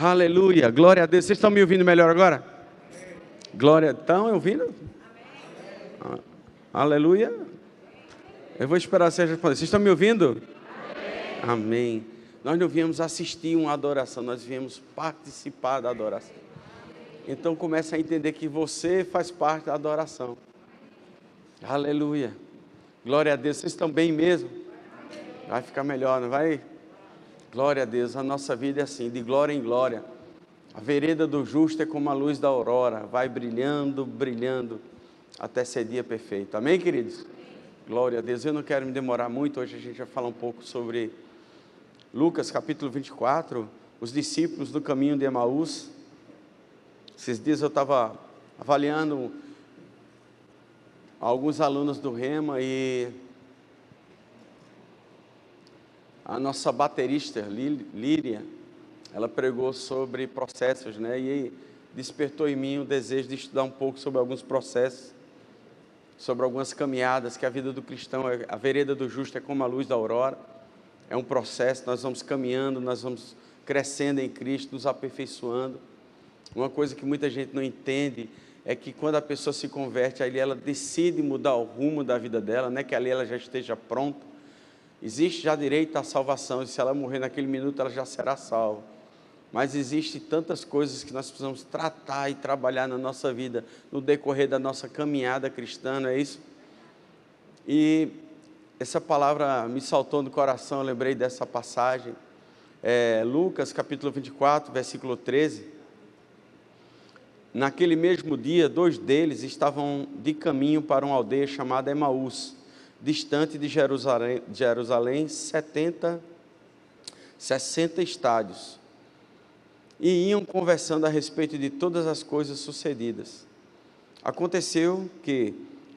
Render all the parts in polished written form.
Aleluia, glória a Deus. Vocês estão me ouvindo melhor agora? Glória, estão ouvindo? Aleluia. Eu vou esperar vocês responderem. Vocês estão me ouvindo? Amém. Nós não viemos assistir uma adoração, nós viemos participar da adoração. Então comece a entender que você faz parte da adoração. Aleluia. Glória a Deus. Vocês estão bem mesmo? Vai ficar melhor, não vai? Glória a Deus. A nossa vida é assim, de glória em glória. A vereda do justo é como a luz da aurora, vai brilhando, brilhando, até ser dia perfeito. Amém, queridos? Glória a Deus. Eu não quero me demorar muito, hoje a gente vai falar um pouco sobre Lucas capítulo 24, os discípulos do caminho de Emaús. Esses dias eu estava avaliando alguns alunos do Rema e a nossa baterista, Líria, ela pregou sobre processos, né? E despertou em mim o desejo de estudar um pouco sobre alguns processos, sobre algumas caminhadas, que a vida do cristão, a vereda do justo é como a luz da aurora, é um processo, nós vamos caminhando, nós vamos crescendo em Cristo, nos aperfeiçoando. Uma coisa que muita gente não entende é que quando a pessoa se converte, ali ela decide mudar o rumo da vida dela, não é que ali ela já esteja pronta. Existe já direito à salvação, e se ela morrer naquele minuto, ela já será salva. Mas existe tantas coisas que nós precisamos tratar e trabalhar na nossa vida, no decorrer da nossa caminhada cristã, não é isso? E essa palavra me saltou no coração, eu lembrei dessa passagem, Lucas capítulo 24, versículo 13. Naquele mesmo dia, 2 deles estavam de caminho para uma aldeia chamada Emaús, distante de Jerusalém 60 estádios. E iam conversando a respeito de todas as coisas sucedidas. Aconteceu que,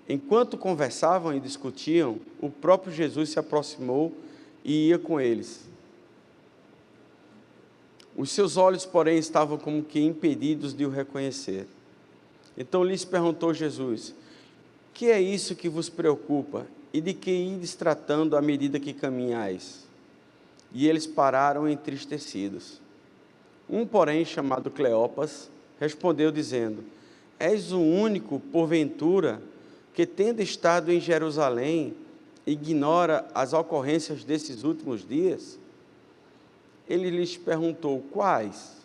enquanto conversavam e discutiam, o próprio Jesus se aproximou e ia com eles. Os seus olhos, porém, estavam como que impedidos de o reconhecer. Então lhes perguntou Jesus: que é isso que vos preocupa? E de que ides tratando à medida que caminhais? E eles pararam entristecidos. Um, porém, chamado Cleopas, respondeu dizendo: és o único, porventura, que, tendo estado em Jerusalém, ignora as ocorrências desses últimos dias? Ele lhes perguntou: quais?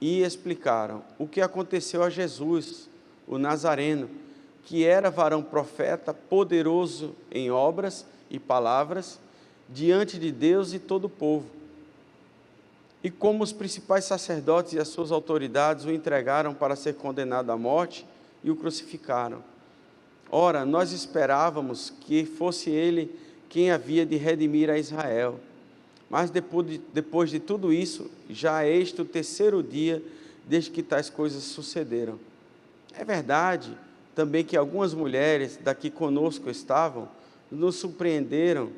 E explicaram o que aconteceu a Jesus, o Nazareno, que era varão profeta, poderoso em obras e palavras, diante de Deus e todo o povo. E como os principais sacerdotes e as suas autoridades o entregaram para ser condenado à morte e o crucificaram. Ora, nós esperávamos que fosse ele quem havia de redimir a Israel. Mas depois de tudo isso, já é este o 3º dia desde que tais coisas sucederam. É verdade também que algumas mulheres daqui conosco estavam, nos surpreenderam,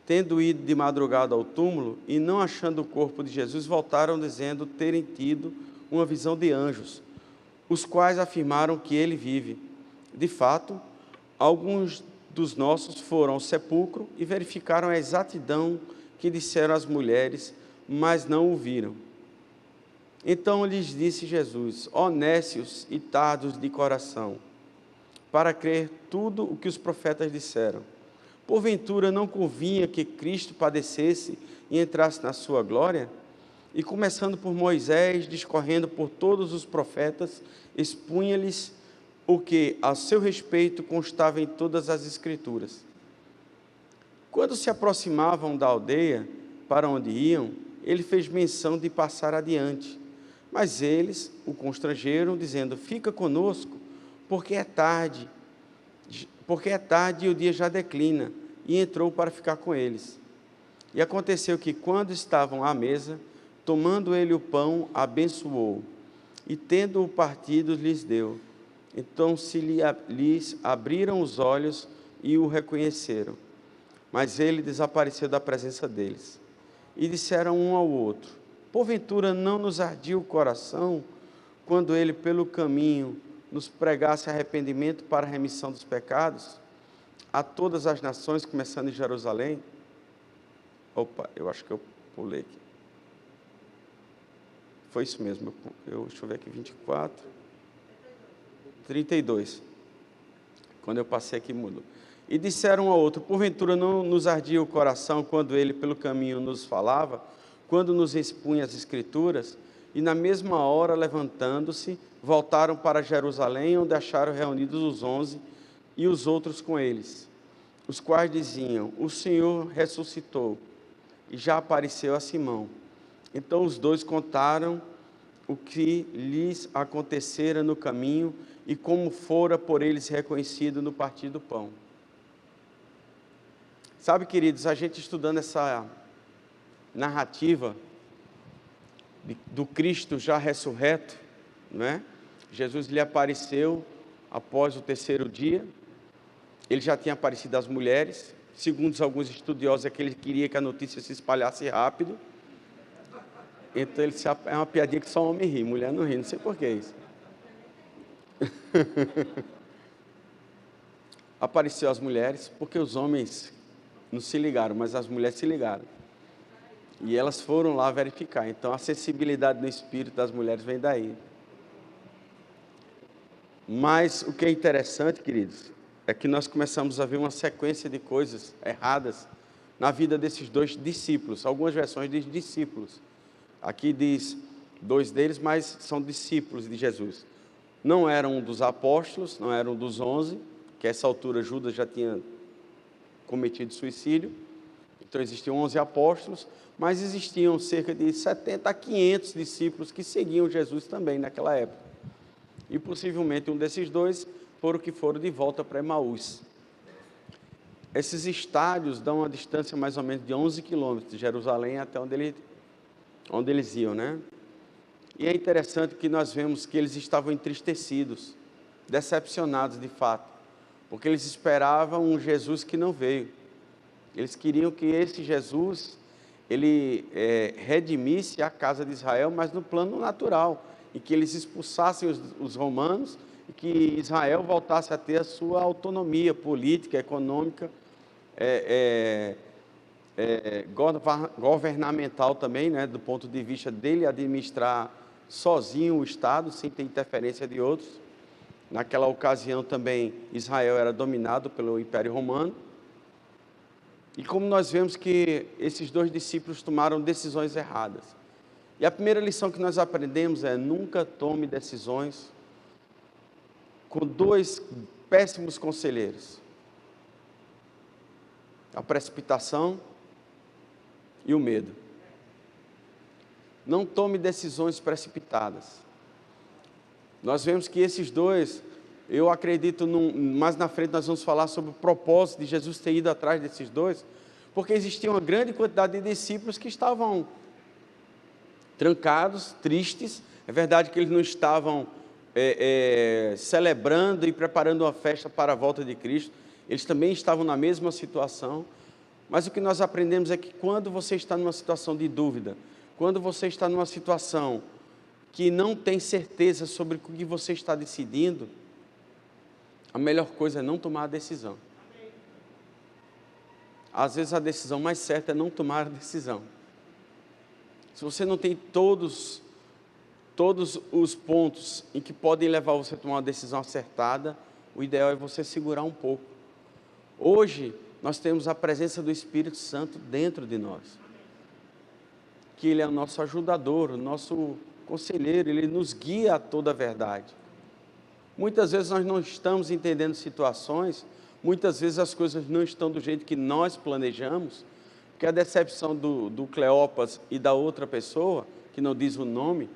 tendo ido de madrugada ao túmulo e não achando o corpo de Jesus, voltaram dizendo terem tido uma visão de anjos, os quais afirmaram que ele vive. De fato, alguns dos nossos foram ao sepulcro e verificaram a exatidão que disseram as mulheres, mas não o viram. Então lhes disse Jesus: ó nécios e tardos de coração, para crer tudo o que os profetas disseram. Porventura não convinha que Cristo padecesse e entrasse na sua glória? E começando por Moisés, discorrendo por todos os profetas, expunha-lhes o que a seu respeito constava em todas as Escrituras. Quando se aproximavam da aldeia para onde iam, ele fez menção de passar adiante. Mas eles o constrangeram, dizendo: fica conosco, porque é tarde e o dia já declina. E entrou para ficar com eles. E aconteceu que, quando estavam à mesa, tomando ele o pão, abençoou, e tendo-o partido, lhes deu. Então lhes abriram os olhos e o reconheceram. Mas ele desapareceu da presença deles. E disseram um ao outro: porventura não nos ardia o coração, quando ele pelo caminho nos pregasse arrependimento para a remissão dos pecados, a todas as nações, começando em Jerusalém? Opa, eu acho que eu pulei aqui. Foi isso mesmo. Deixa eu ver aqui, 24, 32. Quando eu passei aqui, mudou. E disseram um ao outro: porventura não nos ardia o coração quando ele pelo caminho nos falava, quando nos expunha as Escrituras? E na mesma hora, levantando-se, voltaram para Jerusalém, onde acharam reunidos os 11 e os outros com eles, os quais diziam: o Senhor ressuscitou e já apareceu a Simão. Então os dois contaram o que lhes acontecera no caminho e como fora por eles reconhecido no partir do pão. Sabe, queridos, a gente estudando essa narrativa do Cristo já ressurreto, não é? Jesus lhe apareceu após o terceiro dia. Ele já tinha aparecido às mulheres. Segundo alguns estudiosos, é que ele queria que a notícia se espalhasse rápido. Então, é uma piadinha que só homem ri, mulher não ri, não sei por que isso. Apareceu às mulheres, porque os homens não se ligaram, mas as mulheres se ligaram. E elas foram lá verificar. Então, a sensibilidade no espírito das mulheres vem daí. Mas o que é interessante, queridos, é que nós começamos a ver uma sequência de coisas erradas na vida desses dois discípulos. Algumas versões dizem discípulos. Aqui diz 2 deles, mas são discípulos de Jesus. Não eram dos apóstolos, não eram dos 11, que a essa altura Judas já tinha cometido suicídio. Então existiam 11 apóstolos, mas existiam cerca de 70 a 500 discípulos que seguiam Jesus também naquela época. E possivelmente um desses dois foram de volta para Emaús. Esses estádios dão uma distância mais ou menos de 11 quilômetros de Jerusalém até onde eles iam, né? E é interessante que nós vemos que eles estavam entristecidos, decepcionados de fato, porque eles esperavam um Jesus que não veio. Eles queriam que esse Jesus, ele redimisse a casa de Israel, mas no plano natural, e que eles expulsassem os romanos, e que Israel voltasse a ter a sua autonomia política, econômica, governamental também, né, do ponto de vista dele administrar sozinho o Estado, sem ter interferência de outros. Naquela ocasião também Israel era dominado pelo Império Romano. E como nós vemos que esses dois discípulos tomaram decisões erradas. E a primeira lição que nós aprendemos é: nunca tome decisões com 2 péssimos conselheiros: a precipitação e o medo. Não tome decisões precipitadas. Nós vemos que esses dois, eu acredito, mais na frente nós vamos falar sobre o propósito de Jesus ter ido atrás desses dois, porque existia uma grande quantidade de discípulos que estavam trancados, tristes. É verdade que eles não estavam celebrando e preparando uma festa para a volta de Cristo, eles também estavam na mesma situação. Mas o que nós aprendemos é que quando você está numa situação de dúvida, quando você está numa situação que não tem certeza sobre o que você está decidindo, a melhor coisa é não tomar a decisão. Às vezes a decisão mais certa é não tomar a decisão. Se você não tem todos os pontos em que podem levar você a tomar uma decisão acertada, o ideal é você segurar um pouco. Hoje, nós temos a presença do Espírito Santo dentro de nós, que Ele é o nosso ajudador, o nosso conselheiro, Ele nos guia a toda a verdade. Muitas vezes nós não estamos entendendo situações, muitas vezes as coisas não estão do jeito que nós planejamos, porque a decepção do Cleopas e da outra pessoa, que não diz o nome,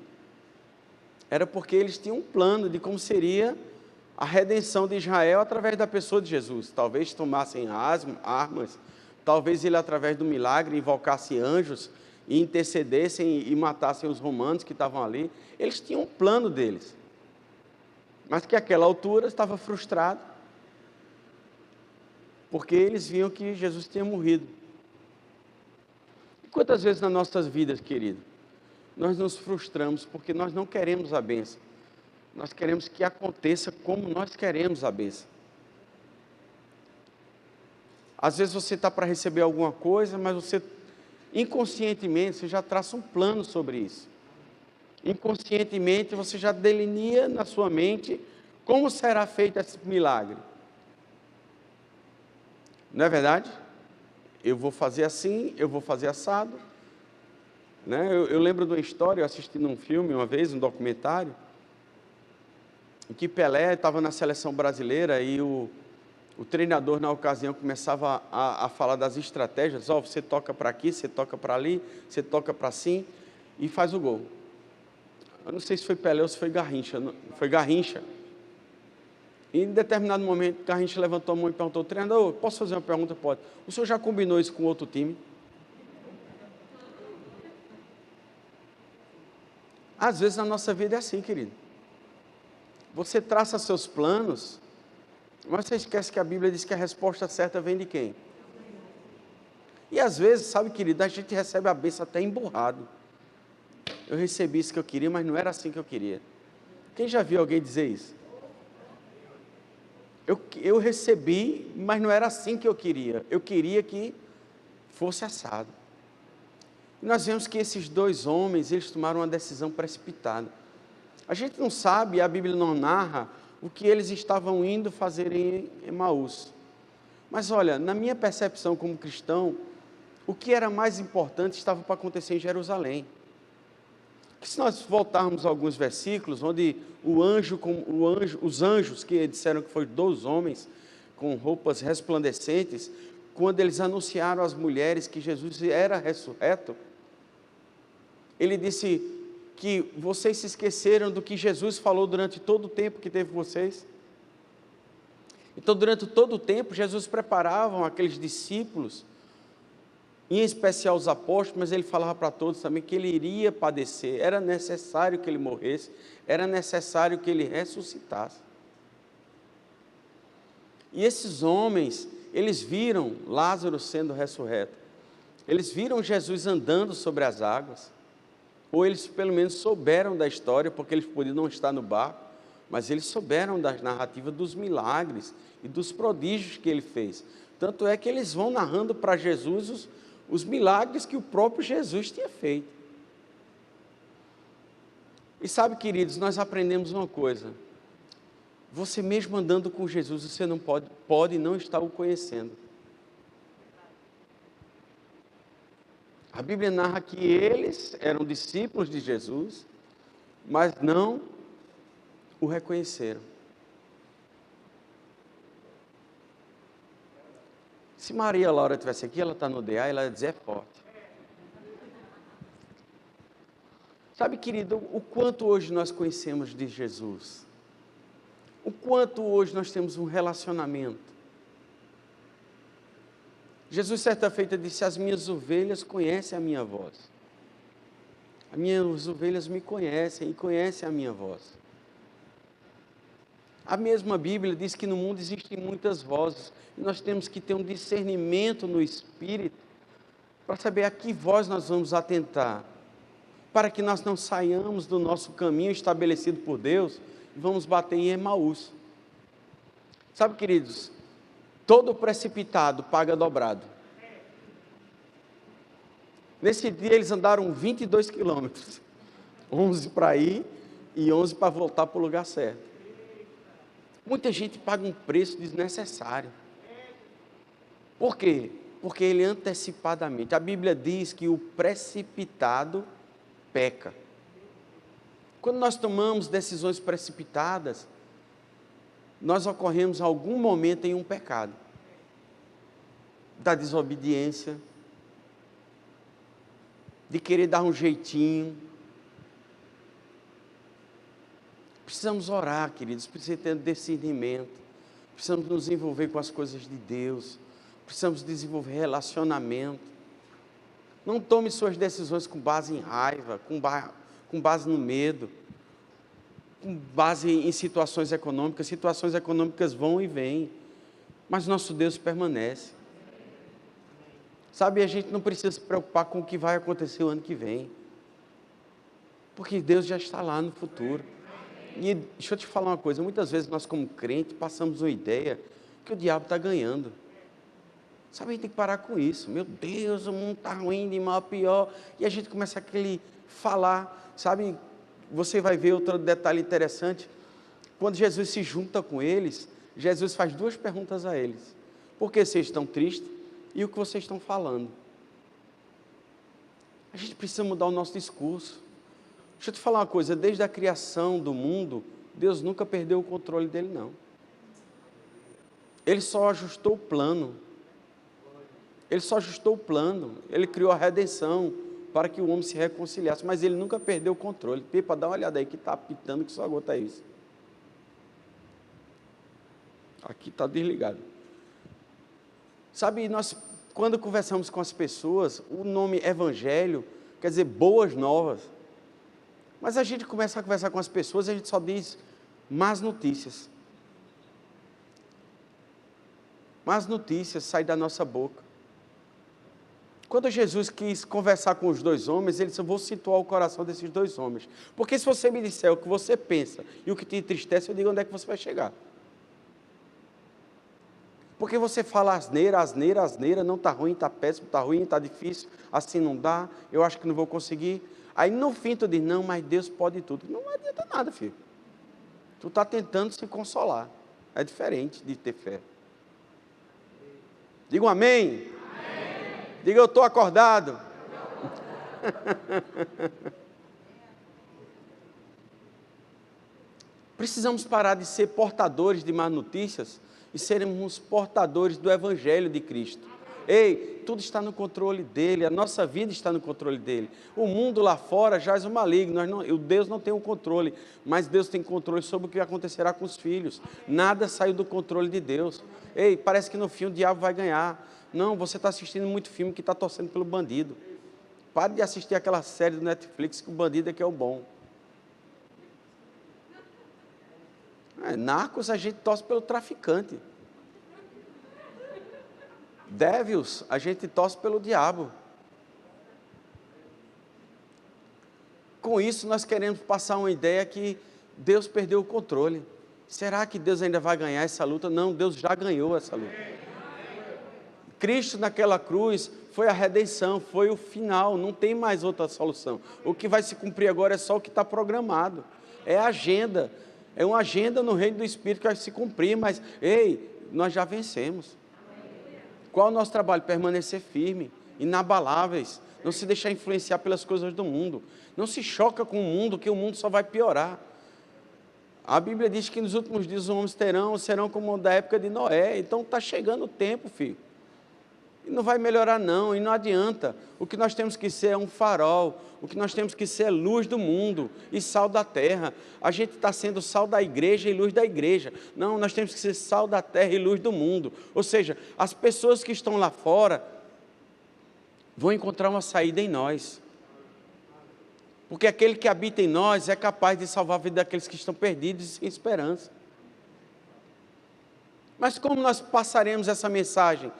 era porque eles tinham um plano de como seria a redenção de Israel através da pessoa de Jesus. Talvez tomassem armas, talvez ele, através do milagre, invocasse anjos e intercedessem e matassem os romanos que estavam ali. Eles tinham um plano deles, mas que àquela altura estava frustrado, porque eles viam que Jesus tinha morrido. E quantas vezes nas nossas vidas, querido, nós nos frustramos porque nós não queremos a bênção. Nós queremos que aconteça como nós queremos a bênção. Às vezes você está para receber alguma coisa, mas você, inconscientemente, você já traça um plano sobre isso. inconscientemente você já delineia na sua mente como será feito esse milagre. Não é verdade? Eu vou fazer assim, eu vou fazer assado. Né? Eu lembro de uma história, eu assisti num filme uma vez, um documentário, em que Pelé estava na seleção brasileira e o treinador, na ocasião, começava a falar das estratégias. Você toca para aqui, você toca para ali, você toca para assim e faz o gol. Eu não sei se foi Pelé ou se foi Garrincha. Foi Garrincha. E em determinado momento, Garrincha levantou a mão e perguntou: treinador, posso fazer uma pergunta? Pode. O senhor já combinou isso com outro time? Às vezes na nossa vida é assim, querido. Você traça seus planos, mas você esquece que a Bíblia diz que a resposta certa vem de quem? E às vezes, sabe, querido, a gente recebe a bênção até emburrado. Eu recebi isso que eu queria, mas não era assim que eu queria. Quem já viu alguém dizer isso? Eu recebi, mas não era assim que eu queria. Eu queria que fosse assado. E nós vemos que esses dois homens, eles tomaram uma decisão precipitada. A gente não sabe, a Bíblia não narra o que eles estavam indo fazer em Emaús. Mas olha, na minha percepção como cristão, o que era mais importante estava para acontecer em Jerusalém. Que se nós voltarmos a alguns versículos, onde os anjos que disseram que foram 2 homens com roupas resplandecentes, quando eles anunciaram às mulheres que Jesus era ressurreto, ele disse que vocês se esqueceram do que Jesus falou durante todo o tempo que teve vocês. Então, durante todo o tempo, Jesus preparava aqueles discípulos, em especial os apóstolos, mas ele falava para todos também que ele iria padecer, era necessário que ele morresse, era necessário que ele ressuscitasse. E esses homens, eles viram Lázaro sendo ressurreto, eles viram Jesus andando sobre as águas, ou eles pelo menos souberam da história, porque eles podiam não estar no barco, mas eles souberam das narrativas dos milagres e dos prodígios que ele fez. Tanto é que eles vão narrando para Jesus os milagres que o próprio Jesus tinha feito. E sabe, queridos, nós aprendemos uma coisa: você mesmo andando com Jesus, você não pode não estar o conhecendo. A Bíblia narra que eles eram discípulos de Jesus, mas não o reconheceram. Se Maria Laura estivesse aqui, ela está no DA, ela ia dizer: é forte. Sabe, querido, o quanto hoje nós conhecemos de Jesus? O quanto hoje nós temos um relacionamento? Jesus, certa feita, disse: as minhas ovelhas conhecem a minha voz. As minhas ovelhas me conhecem e conhecem a minha voz. A mesma Bíblia diz que no mundo existem muitas vozes, e nós temos que ter um discernimento no Espírito, para saber a que voz nós vamos atentar, para que nós não saiamos do nosso caminho estabelecido por Deus, e vamos bater em Emaús. Sabe, queridos, todo precipitado paga dobrado. Nesse dia eles andaram 22 quilômetros, 11 para ir e 11 para voltar para o lugar certo. Muita gente paga um preço desnecessário. Por quê? Porque ele antecipadamente, a Bíblia diz que o precipitado peca. Quando nós tomamos decisões precipitadas, nós ocorremos em algum momento em um pecado, da desobediência, de querer dar um jeitinho. Precisamos orar, queridos, precisamos ter discernimento, precisamos nos envolver com as coisas de Deus, precisamos desenvolver relacionamento. Não tome suas decisões com base em raiva, com base no medo, com base em situações econômicas. Situações econômicas vão e vêm, mas nosso Deus permanece. Sabe, a gente não precisa se preocupar com o que vai acontecer o ano que vem, porque Deus já está lá no futuro. E deixa eu te falar uma coisa: muitas vezes nós, como crentes, passamos uma ideia que o diabo está ganhando. Sabe, a gente tem que parar com isso. Meu Deus, o mundo está ruim, de mal a pior. E a gente começa a falar, sabe, você vai ver outro detalhe interessante. Quando Jesus se junta com eles, Jesus faz duas perguntas a eles. Por que vocês estão tristes? E o que vocês estão falando? A gente precisa mudar o nosso discurso. Deixa eu te falar uma coisa, desde a criação do mundo, Deus nunca perdeu o controle dele, não. Ele só ajustou o plano. Ele só ajustou o plano. Ele criou a redenção para que o homem se reconciliasse, mas ele nunca perdeu o controle. Pipa, dá uma olhada aí que está apitando, que só gota é isso. Aqui está desligado. Sabe, nós, quando conversamos com as pessoas, o nome evangelho quer dizer boas novas. Mas a gente começa a conversar com as pessoas e a gente só diz más notícias. Más notícias saem da nossa boca. Quando Jesus quis conversar com os dois homens, ele disse, eu vou situar o coração desses dois homens. Porque se você me disser o que você pensa e o que te entristece, eu digo onde é que você vai chegar. Porque você fala asneira, asneira, asneira, não está ruim, está péssimo, está ruim, está difícil, assim não dá, eu acho que não vou conseguir. Aí no fim tu diz, não, mas Deus pode tudo. Não adianta nada, filho. Tu está tentando se consolar. É diferente de ter fé. Diga um amém. Amém. Diga eu estou acordado. Precisamos parar de ser portadores de más notícias e sermos portadores do Evangelho de Cristo. Ei, tudo está no controle dele, a nossa vida está no controle dele. O mundo lá fora jaz o maligno, o Deus não tem o controle, mas Deus tem controle sobre o que acontecerá com os filhos. Nada saiu do controle de Deus. Ei, parece que no fim o diabo vai ganhar. Não, você está assistindo muito filme que está torcendo pelo bandido. Pare de assistir aquela série do Netflix que o bandido é que é o bom. Narcos a gente torce pelo traficante. Devils a gente torce pelo diabo. Com isso nós queremos passar uma ideia que Deus perdeu o controle. Será que Deus ainda vai ganhar essa luta? Não, Deus já ganhou essa luta. Cristo naquela cruz foi a redenção, foi o final, não tem mais outra solução. O que vai se cumprir agora é só o que está programado. É a agenda. É uma agenda no reino do Espírito que vai se cumprir, mas, ei, nós já vencemos. Qual é o nosso trabalho? Permanecer firme, inabaláveis, não se deixar influenciar pelas coisas do mundo. Não se choca com o mundo, que o mundo só vai piorar. A Bíblia diz que nos últimos dias os homens serão como da época de Noé. Então está chegando o tempo, filho. E não vai melhorar não, e não adianta. O que nós temos que ser é um farol, o que nós temos que ser é luz do mundo e sal da terra. A gente está sendo sal da igreja e luz da igreja. Não, nós temos que ser sal da terra e luz do mundo. Ou seja, as pessoas que estão lá fora vão encontrar uma saída em nós. Porque aquele que habita em nós é capaz de salvar a vida daqueles que estão perdidos e sem esperança. Mas como nós passaremos essa mensagem?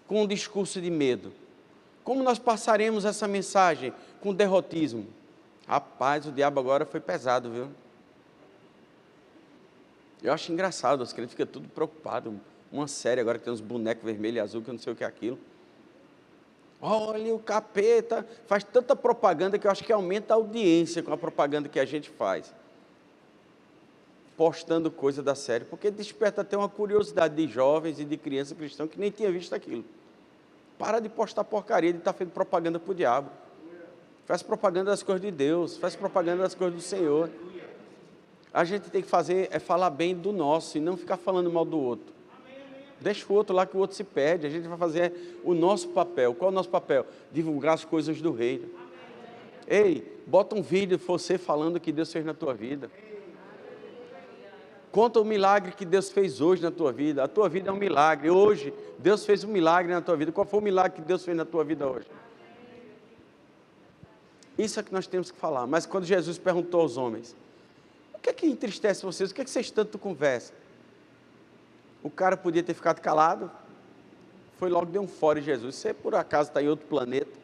Com um discurso de medo. Como nós passaremos essa mensagem? Com derrotismo. Rapaz, o diabo agora foi pesado, viu? Eu acho engraçado, que ele fica tudo preocupado. Uma série agora que tem uns bonecos vermelho e azul, que eu não sei o que é aquilo. Olha, o capeta faz tanta propaganda que eu acho que aumenta a audiência com a propaganda que a gente faz. Postando coisa da série, porque desperta até uma curiosidade de jovens e de crianças cristãos que nem tinha visto aquilo. Para de postar porcaria, de estar fazendo propaganda para o diabo. Faz propaganda das coisas de Deus, faz propaganda das coisas do Senhor. A gente tem que fazer, é falar bem do nosso e não ficar falando mal do outro. Deixa o outro lá que o outro se perde, a gente vai fazer o nosso papel. Qual é o nosso papel? Divulgar as coisas do reino. Ei, bota um vídeo de você falando o que Deus fez na tua vida. Conta o milagre que Deus fez hoje na tua vida. A tua vida é um milagre. Hoje, Deus fez um milagre na tua vida. Qual foi o milagre que Deus fez na tua vida hoje? Isso é que nós temos que falar. Mas quando Jesus perguntou aos homens, o que é que entristece vocês? O que é que vocês tanto conversam? O cara podia ter ficado calado. Foi logo, deu um fora em Jesus. Você por acaso está em outro planeta?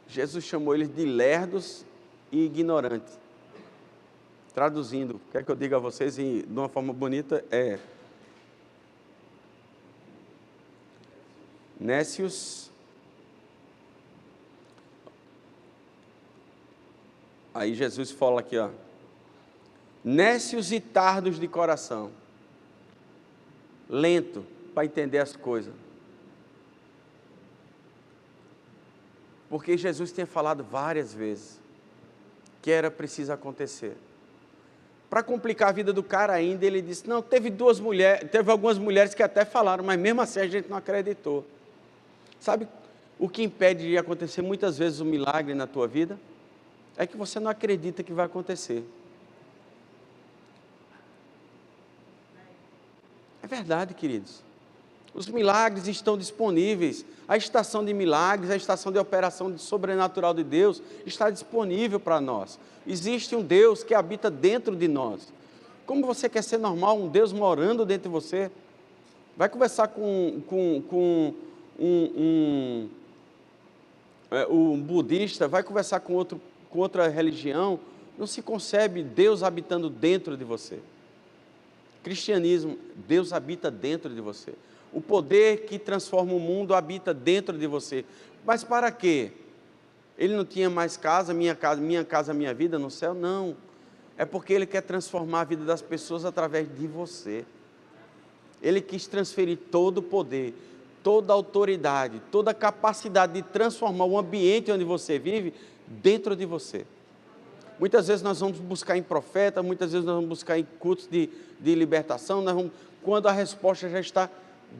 Jesus chamou eles de lerdos e ignorante. Traduzindo, quer que eu diga a vocês de uma forma bonita, é nécios Aí Jesus fala aqui, ó, nécios e tardos de coração, lento para entender as coisas. Porque Jesus tinha falado várias vezes que era preciso acontecer. Para complicar a vida do cara ainda, ele disse, não, teve algumas mulheres que até falaram, mas mesmo assim a gente não acreditou. Sabe o que impede de acontecer muitas vezes um milagre na tua vida? É que você não acredita que vai acontecer. É verdade, queridos. Os milagres estão disponíveis. A estação de milagres, a estação de operação sobrenatural de Deus está disponível para nós. Existe um Deus que habita dentro de nós. Como você quer ser normal, um Deus morando dentro de você? Vai conversar com um budista, vai conversar com outra religião, não se concebe Deus habitando dentro de você. Cristianismo, Deus habita dentro de você. O poder que transforma o mundo habita dentro de você. Mas para quê? Ele não tinha mais casa, minha casa, minha vida no céu? Não. É porque Ele quer transformar a vida das pessoas através de você. Ele quis transferir todo o poder, toda a autoridade, toda a capacidade de transformar o ambiente onde você vive dentro de você. Muitas vezes nós vamos buscar em profeta, muitas vezes nós vamos buscar em cultos de libertação, quando a resposta já está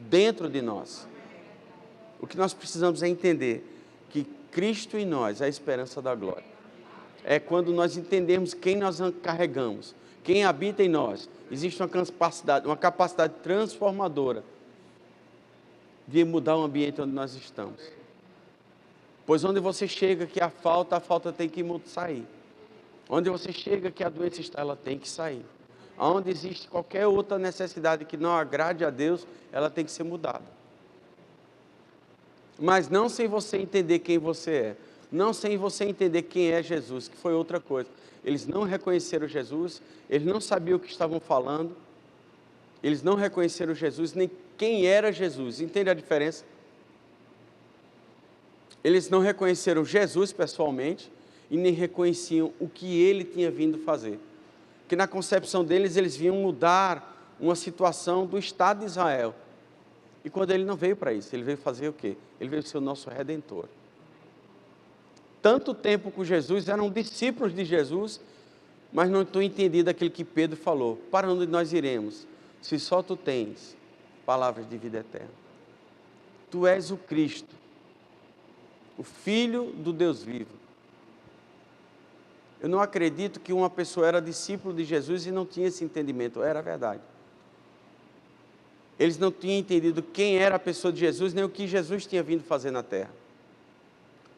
dentro de nós. O que nós precisamos é entender que Cristo em nós é a esperança da glória. É quando nós entendemos quem nós carregamos, quem habita em nós. Existe uma capacidade transformadora de mudar o ambiente onde nós estamos. Pois onde você chega que a falta tem que sair. Onde você chega que a doença está, ela tem que sair. Onde existe qualquer outra necessidade que não agrade a Deus, ela tem que ser mudada. Mas não sem você entender quem você é. Não sem você entender quem é Jesus, que foi outra coisa. Eles não reconheceram Jesus, eles não sabiam o que estavam falando, eles não reconheceram Jesus, nem quem era Jesus. Entende a diferença? Eles não reconheceram Jesus pessoalmente e nem reconheciam o que Ele tinha vindo fazer. Que na concepção deles, eles vinham mudar uma situação do Estado de Israel. E quando Ele não veio para isso, Ele veio fazer o quê? Ele veio ser o nosso Redentor. Tanto tempo com Jesus, eram discípulos de Jesus, mas não tinham entendido aquilo que Pedro falou. Para onde nós iremos, se só Tu tens palavras de vida eterna? Tu és o Cristo, o Filho do Deus vivo. Eu não acredito que uma pessoa era discípulo de Jesus e não tinha esse entendimento. Era verdade. Eles não tinham entendido quem era a pessoa de Jesus, nem o que Jesus tinha vindo fazer na terra.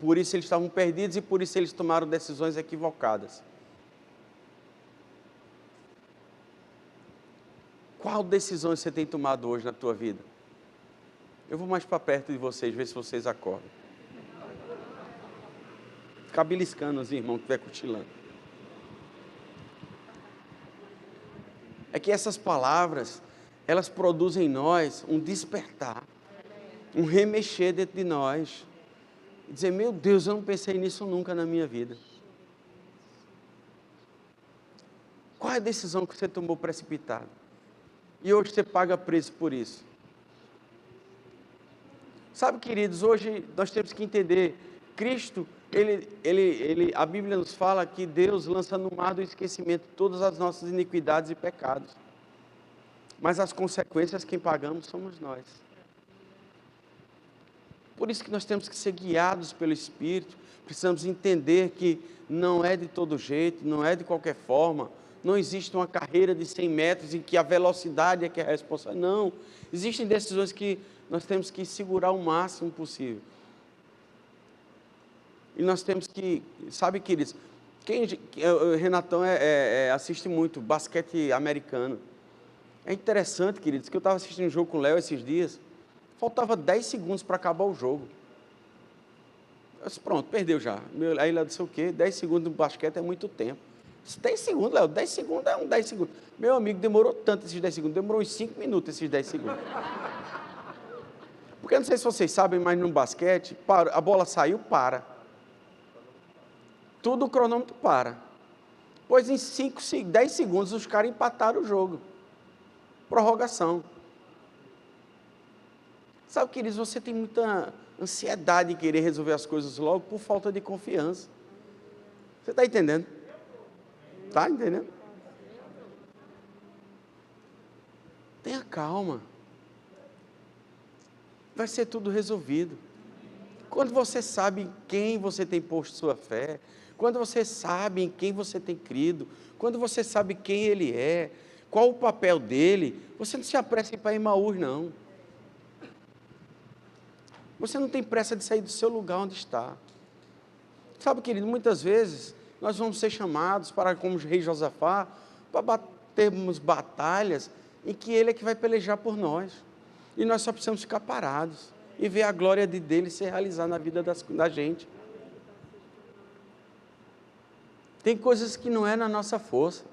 Por isso eles estavam perdidos e por isso eles tomaram decisões equivocadas. Qual decisão você tem tomado hoje na tua vida? Eu vou mais para perto de vocês, ver se vocês acordam. Ficar beliscando os irmãos que estiver cochilando. É que essas palavras, elas produzem em nós um despertar, um remexer dentro de nós. E dizer, meu Deus, eu não pensei nisso nunca na minha vida. Qual é a decisão que você tomou precipitada? E hoje você paga preço por isso. Sabe, queridos, hoje nós temos que entender, Cristo, a Bíblia nos fala que Deus lança no mar do esquecimento todas as nossas iniquidades e pecados. Mas as consequências quem pagamos somos nós. Por isso que nós temos que ser guiados pelo Espírito, precisamos entender que não é de todo jeito, não é de qualquer forma, não existe uma carreira de 100 metros em que a velocidade é que é a responsável. Não, existem decisões que nós temos que segurar o máximo possível. E nós temos que, sabe, queridos, o Renatão assiste muito basquete americano. É interessante, queridos, que eu estava assistindo um jogo com o Léo esses dias, faltava 10 segundos para acabar o jogo. Eu disse, pronto, perdeu já. Aí Léo disse o quê? 10 segundos no basquete é muito tempo. Eu disse, 10 segundos, Léo, 10 segundos é 10 segundos. Meu amigo, demorou tanto esses 10 segundos, demorou uns 5 minutos esses 10 segundos. Porque eu não sei se vocês sabem, mas no basquete, a bola saiu, para. tudo o cronômetro para. Pois em 10 segundos os caras empataram o jogo. Prorrogação. Sabe, queridos, você tem muita ansiedade em querer resolver as coisas logo por falta de confiança. Você está entendendo? Está entendendo? Tenha calma. Vai ser tudo resolvido. Quando você sabe em quem você tem posto sua fé, quando você sabe em quem você tem crido, quando você sabe quem Ele é, qual o papel dele, você não se apressa em ir para Emaús, não. Você não tem pressa de sair do seu lugar onde está. Sabe, querido, muitas vezes nós vamos ser chamados para, como o rei Josafá, para batermos batalhas em que Ele é que vai pelejar por nós. E nós só precisamos ficar parados e ver a glória dele ser realizada na vida da gente. Tem coisas que não é na nossa força.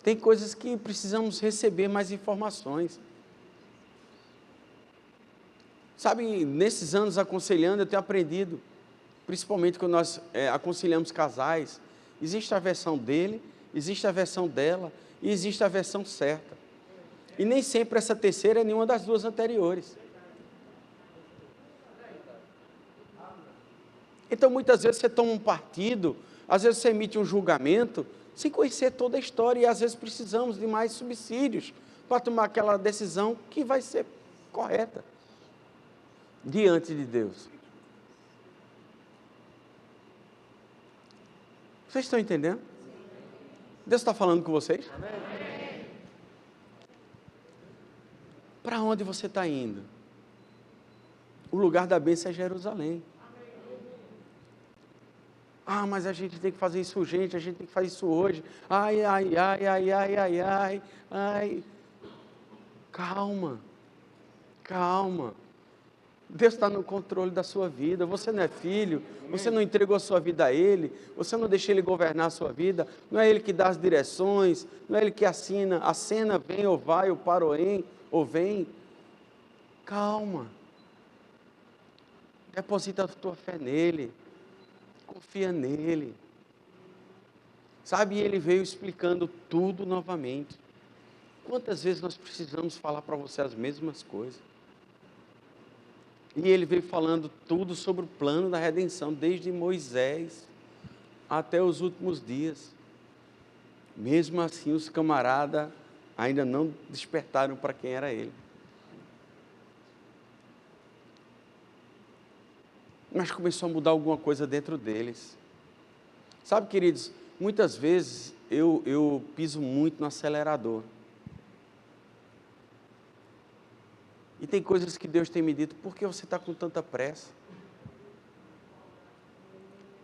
Tem coisas que precisamos receber mais informações. Sabe, nesses anos aconselhando, eu tenho aprendido, principalmente quando nós aconselhamos casais, existe a versão dele, existe a versão dela e existe a versão certa. E nem sempre essa terceira é nenhuma das duas anteriores. Então, muitas vezes você toma um partido, às vezes você emite um julgamento, sem conhecer toda a história, e às vezes precisamos de mais subsídios para tomar aquela decisão que vai ser correta diante de Deus. Vocês estão entendendo? Deus está falando com vocês? Para onde você está indo? O lugar da bênção é Jerusalém. Ah, mas a gente tem que fazer isso urgente, a gente tem que fazer isso hoje. Ai, ai, ai, ai, ai, ai, ai, ai. Calma, calma. Deus está no controle da sua vida. Você não é filho, você não entregou a sua vida a Ele, você não deixa Ele governar a sua vida, não é Ele que dá as direções, não é Ele que assina, a cena vem ou vai, ou para ou vem. Calma. Deposita a tua fé nele. Confia nele. Sabe, Ele veio explicando tudo novamente. Quantas vezes nós precisamos falar para você as mesmas coisas? E Ele veio falando tudo sobre o plano da redenção, desde Moisés até os últimos dias. Mesmo assim, os camaradas ainda não despertaram para quem era Ele. Mas começou a mudar alguma coisa dentro deles. Sabe, queridos, muitas vezes eu piso muito no acelerador. E tem coisas que Deus tem me dito, por que você está com tanta pressa?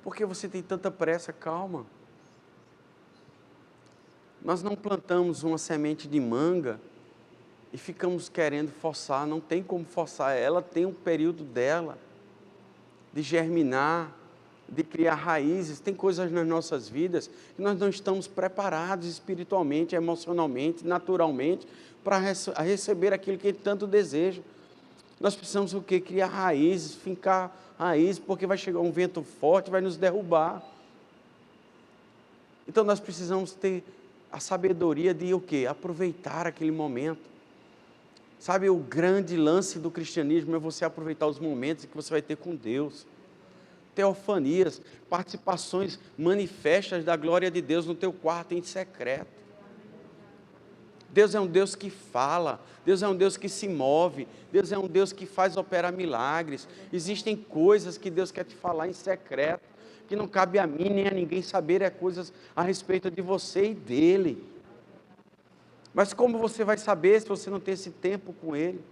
Por que você tem tanta pressa? Calma. Nós não plantamos uma semente de manga e ficamos querendo forçar, não tem como forçar, ela tem um período dela, de germinar, de criar raízes. Tem coisas nas nossas vidas que nós não estamos preparados espiritualmente, emocionalmente, naturalmente, para receber aquilo que Ele tanto deseja. Nós precisamos o quê? Criar raízes, fincar raízes, porque vai chegar um vento forte, vai nos derrubar. Então nós precisamos ter a sabedoria de o quê? Aproveitar aquele momento. Sabe, o grande lance do cristianismo é você aproveitar os momentos que você vai ter com Deus. Teofanias, participações manifestas da glória de Deus no teu quarto em secreto. Deus é um Deus que fala, Deus é um Deus que se move, Deus é um Deus que faz operar milagres. Existem coisas que Deus quer te falar em secreto, que não cabe a mim nem a ninguém saber, coisas a respeito de você e dele. Mas como você vai saber se você não tem esse tempo com Ele?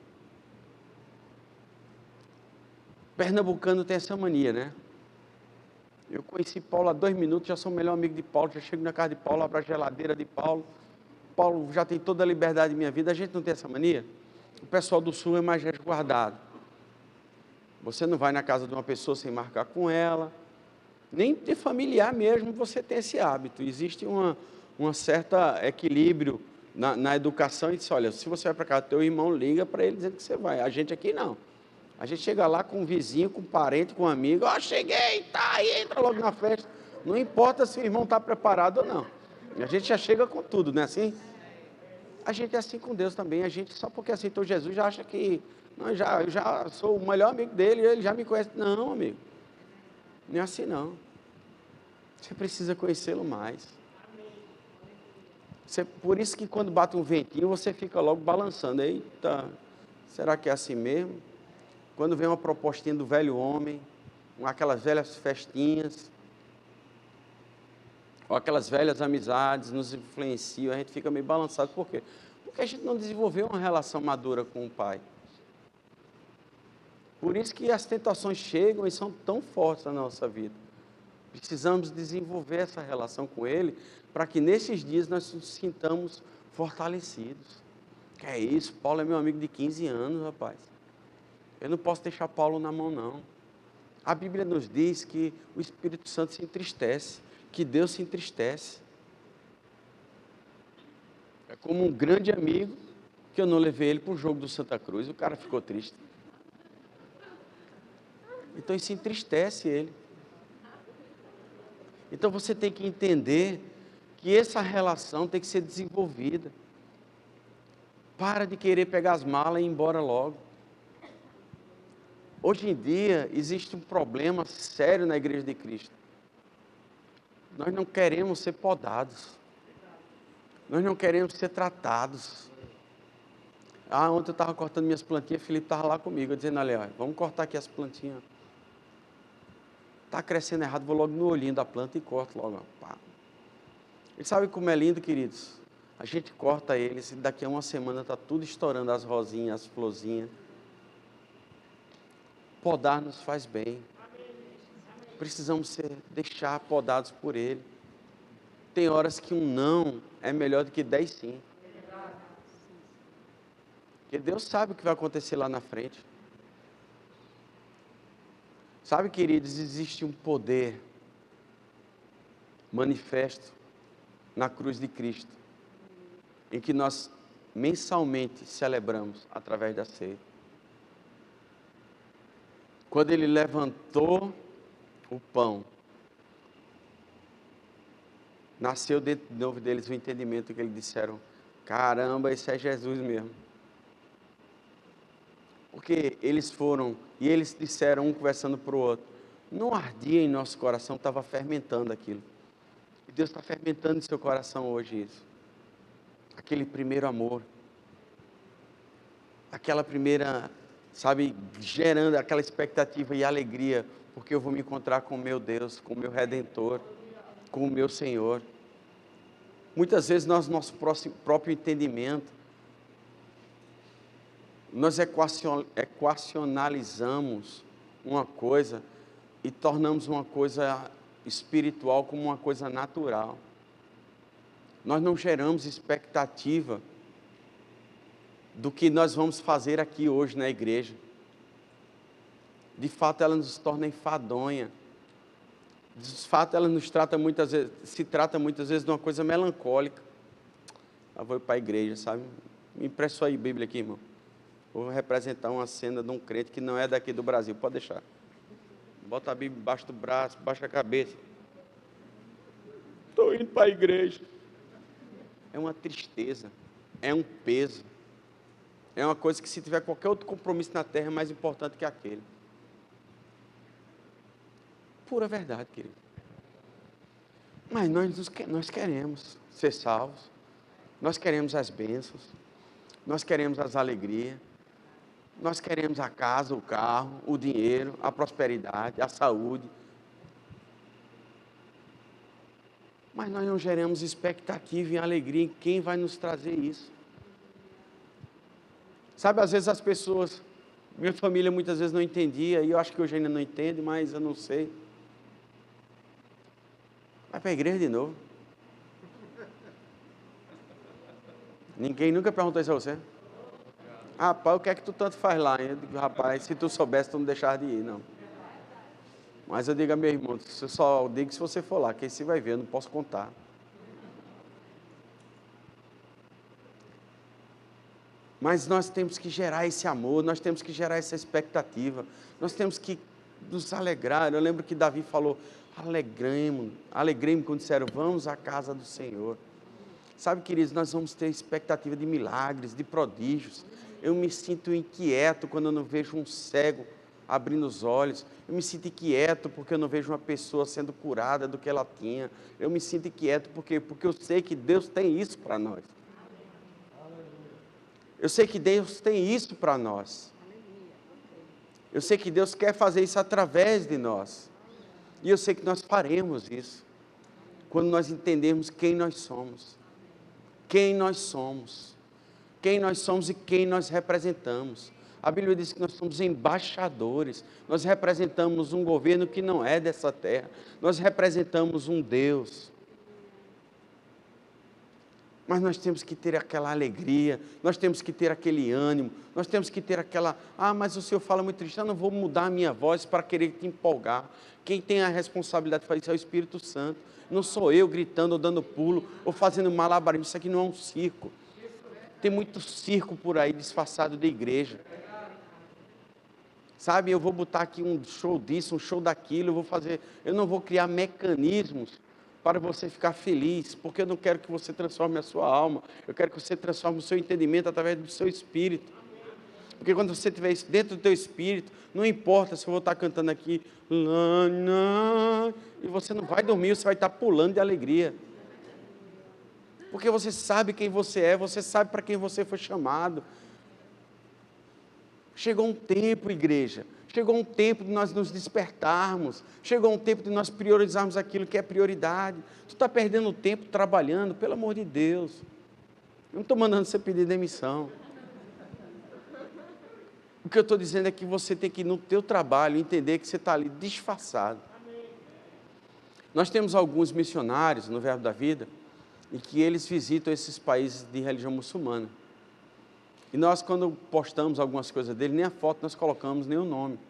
Pernambucano tem essa mania, né? Eu conheci Paulo há 2 minutos, já sou o melhor amigo de Paulo, já chego na casa de Paulo, abro a geladeira de Paulo. Paulo já tem toda a liberdade em minha vida. A gente não tem essa mania? O pessoal do Sul é mais resguardado. Você não vai na casa de uma pessoa sem marcar com ela, nem de familiar mesmo você tem esse hábito. Existe um certo equilíbrio na educação e diz, olha, se você vai para casa do teu irmão, liga para ele dizendo que você vai. A gente aqui não. A gente chega lá com um vizinho, com um parente, com um amigo, ó, cheguei, tá aí, entra logo na festa. Não importa se o irmão está preparado ou não. A gente já chega com tudo, não é assim? A gente é assim com Deus também. A gente, só porque aceitou Jesus, já acha que não, eu já sou o melhor amigo dele, ele já me conhece. Não, amigo. Não é assim, não. Você precisa conhecê-lo mais. Por isso que quando bate um ventinho, você fica logo balançando. Eita, será que é assim mesmo? Quando vem uma propostinha do velho homem, aquelas velhas festinhas, ou aquelas velhas amizades nos influenciam, a gente fica meio balançado. Por quê? Porque a gente não desenvolveu uma relação madura com o Pai. Por isso que as tentações chegam e são tão fortes na nossa vida. Precisamos desenvolver essa relação com Ele, para que nesses dias nós nos sintamos fortalecidos. Que é isso? Paulo é meu amigo de 15 anos, rapaz. Eu não posso deixar Paulo na mão, não. A Bíblia nos diz que o Espírito Santo se entristece, que Deus se entristece. É como um grande amigo que eu não levei ele para o jogo do Santa Cruz, o cara ficou triste. Então isso entristece ele. Então você tem que entender que essa relação tem que ser desenvolvida. Para de querer pegar as malas e ir embora logo. Hoje em dia existe um problema sério na Igreja de Cristo. Nós não queremos ser podados. Nós não queremos ser tratados. Ontem eu estava cortando minhas plantinhas, Felipe estava lá comigo, dizendo, olha, vamos cortar aqui as plantinhas. Está crescendo errado, vou logo no olhinho da planta e corto logo. Pá. E sabe como é lindo, queridos? A gente corta eles e daqui a uma semana está tudo estourando, as rosinhas, as florzinhas. Podar nos faz bem. Precisamos deixar podados por Ele. Tem horas que um não é melhor do que 10 sim. Porque Deus sabe o que vai acontecer lá na frente. Sabe, queridos, existe um poder manifesto na cruz de Cristo, em que nós mensalmente celebramos através da ceia. Quando Ele levantou o pão, nasceu dentro de novo deles o entendimento que eles disseram, caramba, esse é Jesus mesmo. Porque eles foram, e eles disseram, um conversando para o outro, não ardia em nosso coração, estava fermentando aquilo. E Deus está fermentando em seu coração hoje isso. Aquele primeiro amor. Aquela primeira, sabe, gerando aquela expectativa e alegria, porque eu vou me encontrar com o meu Deus, com o meu Redentor, com o meu Senhor. Muitas vezes nós, nosso próprio entendimento, nós equacionalizamos uma coisa e tornamos uma coisa espiritual como uma coisa natural. Nós não geramos expectativa do que nós vamos fazer aqui hoje na igreja. De fato, ela nos torna enfadonha. De fato, ela nos trata muitas vezes, se trata muitas vezes de uma coisa melancólica. Eu vou para a igreja, sabe? Me empresta aí a Bíblia aqui, irmão. Vou representar uma cena de um crente que não é daqui do Brasil, pode deixar. Bota a Bíblia embaixo do braço, baixa a cabeça. Estou indo para a igreja. É uma tristeza, é um peso. É uma coisa que, se tiver qualquer outro compromisso na terra, é mais importante que aquele. Pura verdade, querido. Mas nós queremos ser salvos. Nós queremos as bênçãos. Nós queremos as alegrias. Nós queremos a casa, o carro, o dinheiro, a prosperidade, a saúde. Mas nós não geramos expectativa e alegria em quem vai nos trazer isso. Sabe, às vezes as pessoas, minha família muitas vezes não entendia, e eu acho que hoje ainda não entende, mas eu não sei. Vai para a igreja de novo. Ninguém nunca perguntou isso a você? Rapaz, o que é que tu tanto faz lá? Eu digo, rapaz, se tu soubesse, tu não deixava de ir, não. Mas eu digo a meu irmão, eu só digo se você for lá, que aí você vai ver, eu não posso contar. Mas nós temos que gerar esse amor, nós temos que gerar essa expectativa, nós temos que nos alegrar. Eu lembro que Davi falou, alegremos quando disseram, vamos à casa do Senhor. Sabe, queridos, nós vamos ter expectativa de milagres, de prodígios. Eu me sinto inquieto quando eu não vejo um cego abrindo os olhos. Eu me sinto inquieto porque eu não vejo uma pessoa sendo curada do que ela tinha. Eu me sinto inquieto porque eu sei que Deus tem isso para nós. Eu sei que Deus tem isso para nós. Eu sei que Deus quer fazer isso através de nós. E eu sei que nós faremos isso quando nós entendermos quem nós somos. Quem nós somos. Quem nós somos e quem nós representamos. A Bíblia diz que nós somos embaixadores. Nós representamos um governo que não é dessa terra. Nós representamos um Deus. Mas nós temos que ter aquela alegria, nós temos que ter aquele ânimo, nós temos que ter aquela, mas o Senhor fala muito triste, eu não vou mudar a minha voz para querer te empolgar. Quem tem a responsabilidade de fazer isso é o Espírito Santo. Não sou eu gritando ou dando pulo, ou fazendo malabarismo. Isso aqui não é um circo. Tem muito circo por aí disfarçado de igreja. Sabe, eu vou botar aqui um show disso, um show daquilo, eu não vou criar mecanismos para você ficar feliz, porque eu não quero que você transforme a sua alma, eu quero que você transforme o seu entendimento através do seu espírito, porque quando você tiver isso dentro do teu espírito, não importa se eu vou estar cantando aqui, e você não vai dormir, você vai estar pulando de alegria, porque você sabe quem você é, você sabe para quem você foi chamado. Chegou um tempo, igreja, chegou um tempo de nós nos despertarmos, chegou um tempo de nós priorizarmos aquilo que é prioridade. Tu está perdendo tempo trabalhando, pelo amor de Deus. Eu não estou mandando você pedir demissão. O que eu estou dizendo é que você tem que ir no teu trabalho, entender que você está ali disfarçado. Nós temos alguns missionários no Verbo da Vida, e que eles visitam esses países de religião muçulmana. E nós, quando postamos algumas coisas dele, nem a foto nós colocamos, nem o nome.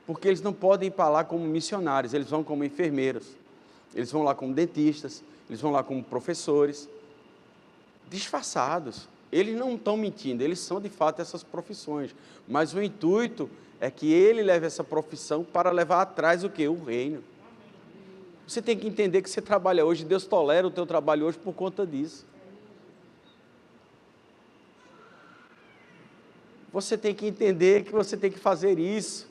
Porque eles não podem ir para lá como missionários, eles vão como enfermeiros, eles vão lá como dentistas, eles vão lá como professores, disfarçados. Eles não estão mentindo, eles são de fato essas profissões. Mas o intuito é que ele leve essa profissão para levar atrás o quê? O reino. Você tem que entender que você trabalha hoje, Deus tolera o teu trabalho hoje por conta disso. Você tem que entender que você tem que fazer isso.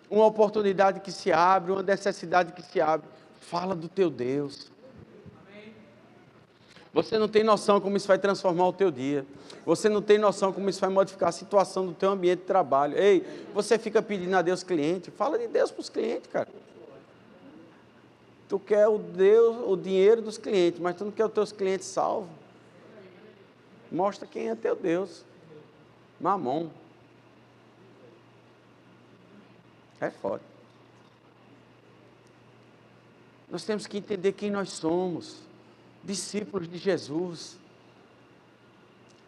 Uma oportunidade que se abre, uma necessidade que se abre. Fala do teu Deus. Você não tem noção como isso vai transformar o teu dia. Você não tem noção como isso vai modificar a situação do teu ambiente de trabalho. Ei, você fica pedindo a Deus cliente. Fala de Deus para os clientes, cara. Tu quer o dinheiro dos clientes, mas tu não quer os teus clientes salvos. Mostra quem é teu Deus. Mamon. É foda. Nós temos que entender quem nós somos. Discípulos de Jesus.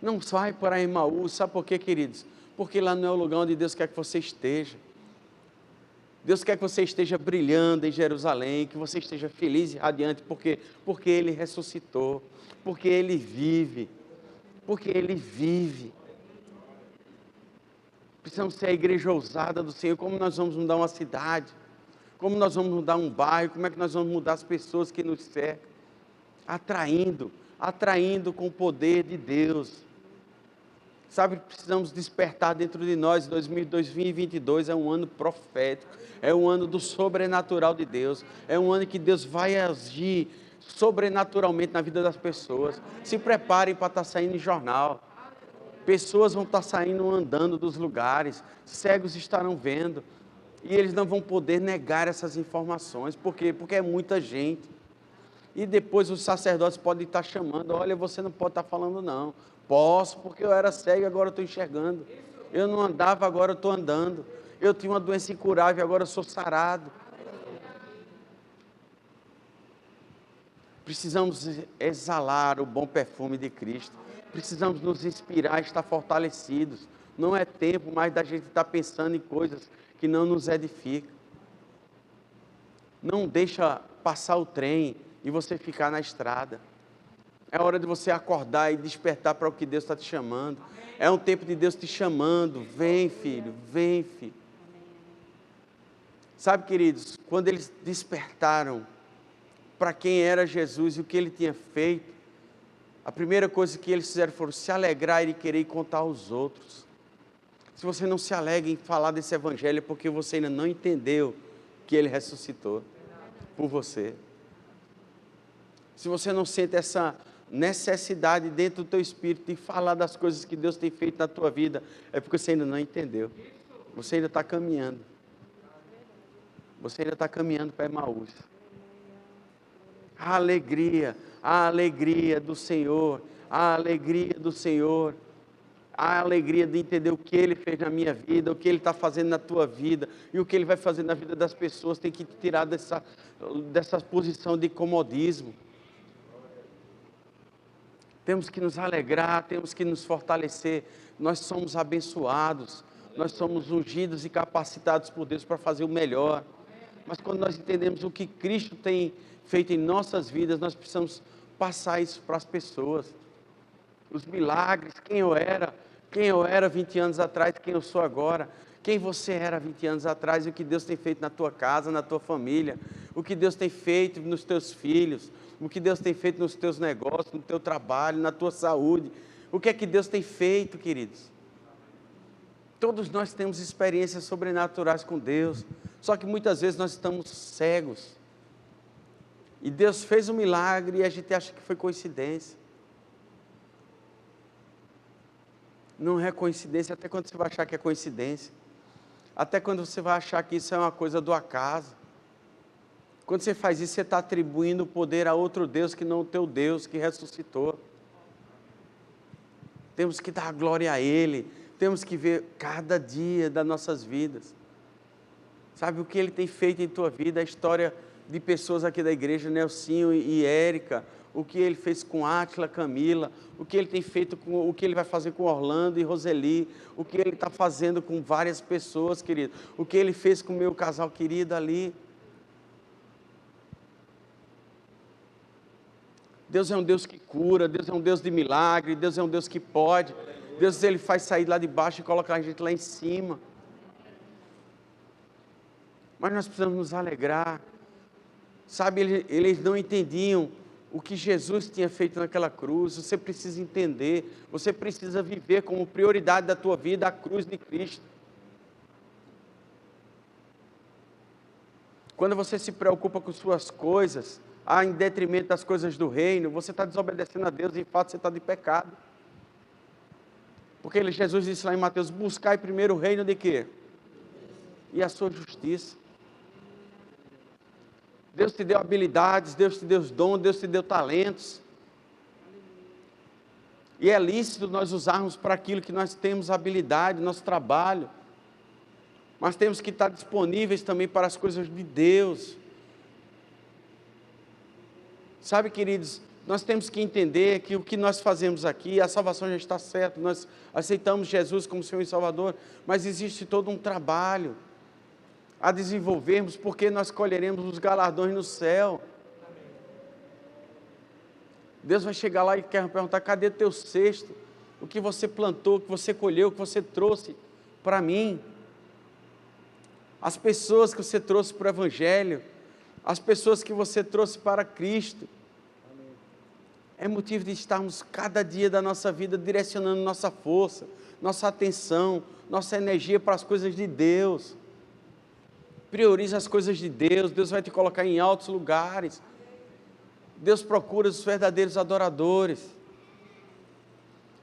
Não vai para Emaús. Sabe por quê, queridos? Porque lá não é o lugar onde Deus quer que você esteja. Deus quer que você esteja brilhando em Jerusalém, que você esteja feliz e radiante, porque Ele ressuscitou, porque Ele vive, Precisamos ser a igreja ousada do Senhor. Como nós vamos mudar uma cidade, como nós vamos mudar um bairro, como é que nós vamos mudar as pessoas que nos cercam, atraindo com o poder de Deus. Sabe, precisamos despertar dentro de nós. 2022 é um ano profético, é um ano do sobrenatural de Deus, é um ano que Deus vai agir sobrenaturalmente na vida das pessoas. Se preparem para estar saindo em jornal, pessoas vão estar saindo andando dos lugares, cegos estarão vendo, e eles não vão poder negar essas informações. Por quê? Porque é muita gente. E depois os sacerdotes podem estar chamando, olha, você não pode estar falando não. Posso, porque eu era cego e agora eu estou enxergando. Eu não andava, agora eu estou andando. Eu tinha uma doença incurável e agora eu sou sarado. Precisamos exalar o bom perfume de Cristo. Precisamos nos inspirar, estar fortalecidos. Não é tempo mais da gente estar pensando em coisas que não nos edificam. Não deixa passar o trem e você ficar na estrada. É hora de você acordar e despertar para o que Deus está te chamando. É um tempo de Deus te chamando. Vem, filho, vem, filho. Sabe, queridos, quando eles despertaram para quem era Jesus e o que ele tinha feito, a primeira coisa que eles fizeram foi se alegrar e querer contar aos outros. Se você não se alegra em falar desse evangelho, é porque você ainda não entendeu que ele ressuscitou por você. Se você não sente essa necessidade dentro do teu espírito de falar das coisas que Deus tem feito na tua vida, é porque você ainda não entendeu. Você ainda está caminhando. Você ainda está caminhando para Emaús. A alegria do Senhor, a alegria do Senhor, a alegria de entender o que Ele fez na minha vida, o que Ele está fazendo na tua vida e o que Ele vai fazer na vida das pessoas, tem que te tirar dessa posição de comodismo. Temos que nos alegrar, temos que nos fortalecer. Nós somos abençoados, nós somos ungidos e capacitados por Deus para fazer o melhor. Mas quando nós entendemos o que Cristo tem feito em nossas vidas, nós precisamos passar isso para as pessoas. Os milagres, quem eu era 20 anos atrás, quem eu sou agora, quem você era 20 anos atrás, e o que Deus tem feito na tua casa, na tua família, o que Deus tem feito nos teus filhos, o que Deus tem feito nos teus negócios, no teu trabalho, na tua saúde, o que é que Deus tem feito, queridos? Todos nós temos experiências sobrenaturais com Deus, só que muitas vezes nós estamos cegos, e Deus fez um milagre e a gente acha que foi coincidência. Não é coincidência, até quando você vai achar que é coincidência, até quando você vai achar que isso é uma coisa do acaso. Quando você faz isso, você está atribuindo o poder a outro Deus que não o teu Deus que ressuscitou. Temos que dar glória a Ele, temos que ver cada dia das nossas vidas. Sabe o que Ele tem feito em tua vida, a história de pessoas aqui da igreja, Nelsinho e Érica, o que Ele fez com Átila, Camila, o que Ele tem feito, o que Ele vai fazer com Orlando e Roseli, o que Ele está fazendo com várias pessoas, querido, o que Ele fez com o meu casal querido ali. Deus é um Deus que cura, Deus é um Deus de milagre, Deus é um Deus que pode, Deus Ele faz sair lá de baixo e colocar a gente lá em cima. Mas nós precisamos nos alegrar, sabe, eles não entendiam o que Jesus tinha feito naquela cruz. Você precisa entender, você precisa viver como prioridade da tua vida a cruz de Cristo. Quando você se preocupa com suas coisas, em detrimento das coisas do reino, você está desobedecendo a Deus e, em fato, você está de pecado. Porque Jesus disse lá em Mateus: buscai primeiro o reino de quê? E a sua justiça. Deus te deu habilidades, Deus te deu dons, Deus te deu talentos. E é lícito nós usarmos para aquilo que nós temos habilidade, nosso trabalho. Mas temos que estar disponíveis também para as coisas de Deus. Sabe, queridos, nós temos que entender que o que nós fazemos aqui, a salvação já está certa, nós aceitamos Jesus como Senhor e Salvador, mas existe todo um trabalho a desenvolvermos, porque nós colheremos os galardões no céu. Deus vai chegar lá e quer perguntar: cadê teu cesto? O que você plantou, o que você colheu, o que você trouxe para mim? As pessoas que você trouxe para o Evangelho, as pessoas que você trouxe para Cristo. É motivo de estarmos cada dia da nossa vida direcionando nossa força, nossa atenção, nossa energia para as coisas de Deus. Prioriza as coisas de Deus, Deus vai te colocar em altos lugares. Deus procura os verdadeiros adoradores,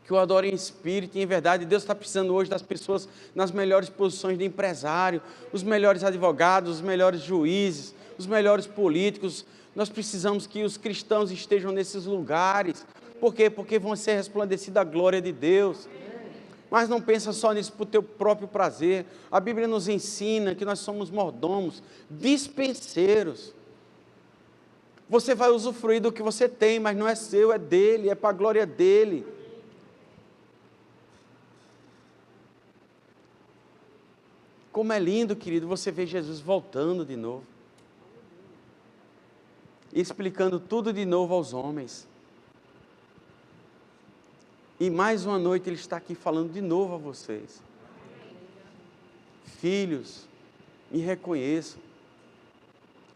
que o adorem em espírito e em verdade. Deus está precisando hoje das pessoas nas melhores posições de empresário, os melhores advogados, os melhores juízes, os melhores políticos. Nós precisamos que os cristãos estejam nesses lugares. Por quê? Porque vão ser resplandecida a glória de Deus. Mas não pensa só nisso para o teu próprio prazer. A Bíblia nos ensina que nós somos mordomos, dispenseiros. Você vai usufruir do que você tem, mas não é seu, é dele, é para a glória dele. Como é lindo, querido, você ver Jesus voltando de novo, e explicando tudo de novo aos homens. E mais uma noite Ele está aqui falando de novo a vocês. Filhos, me reconheçam.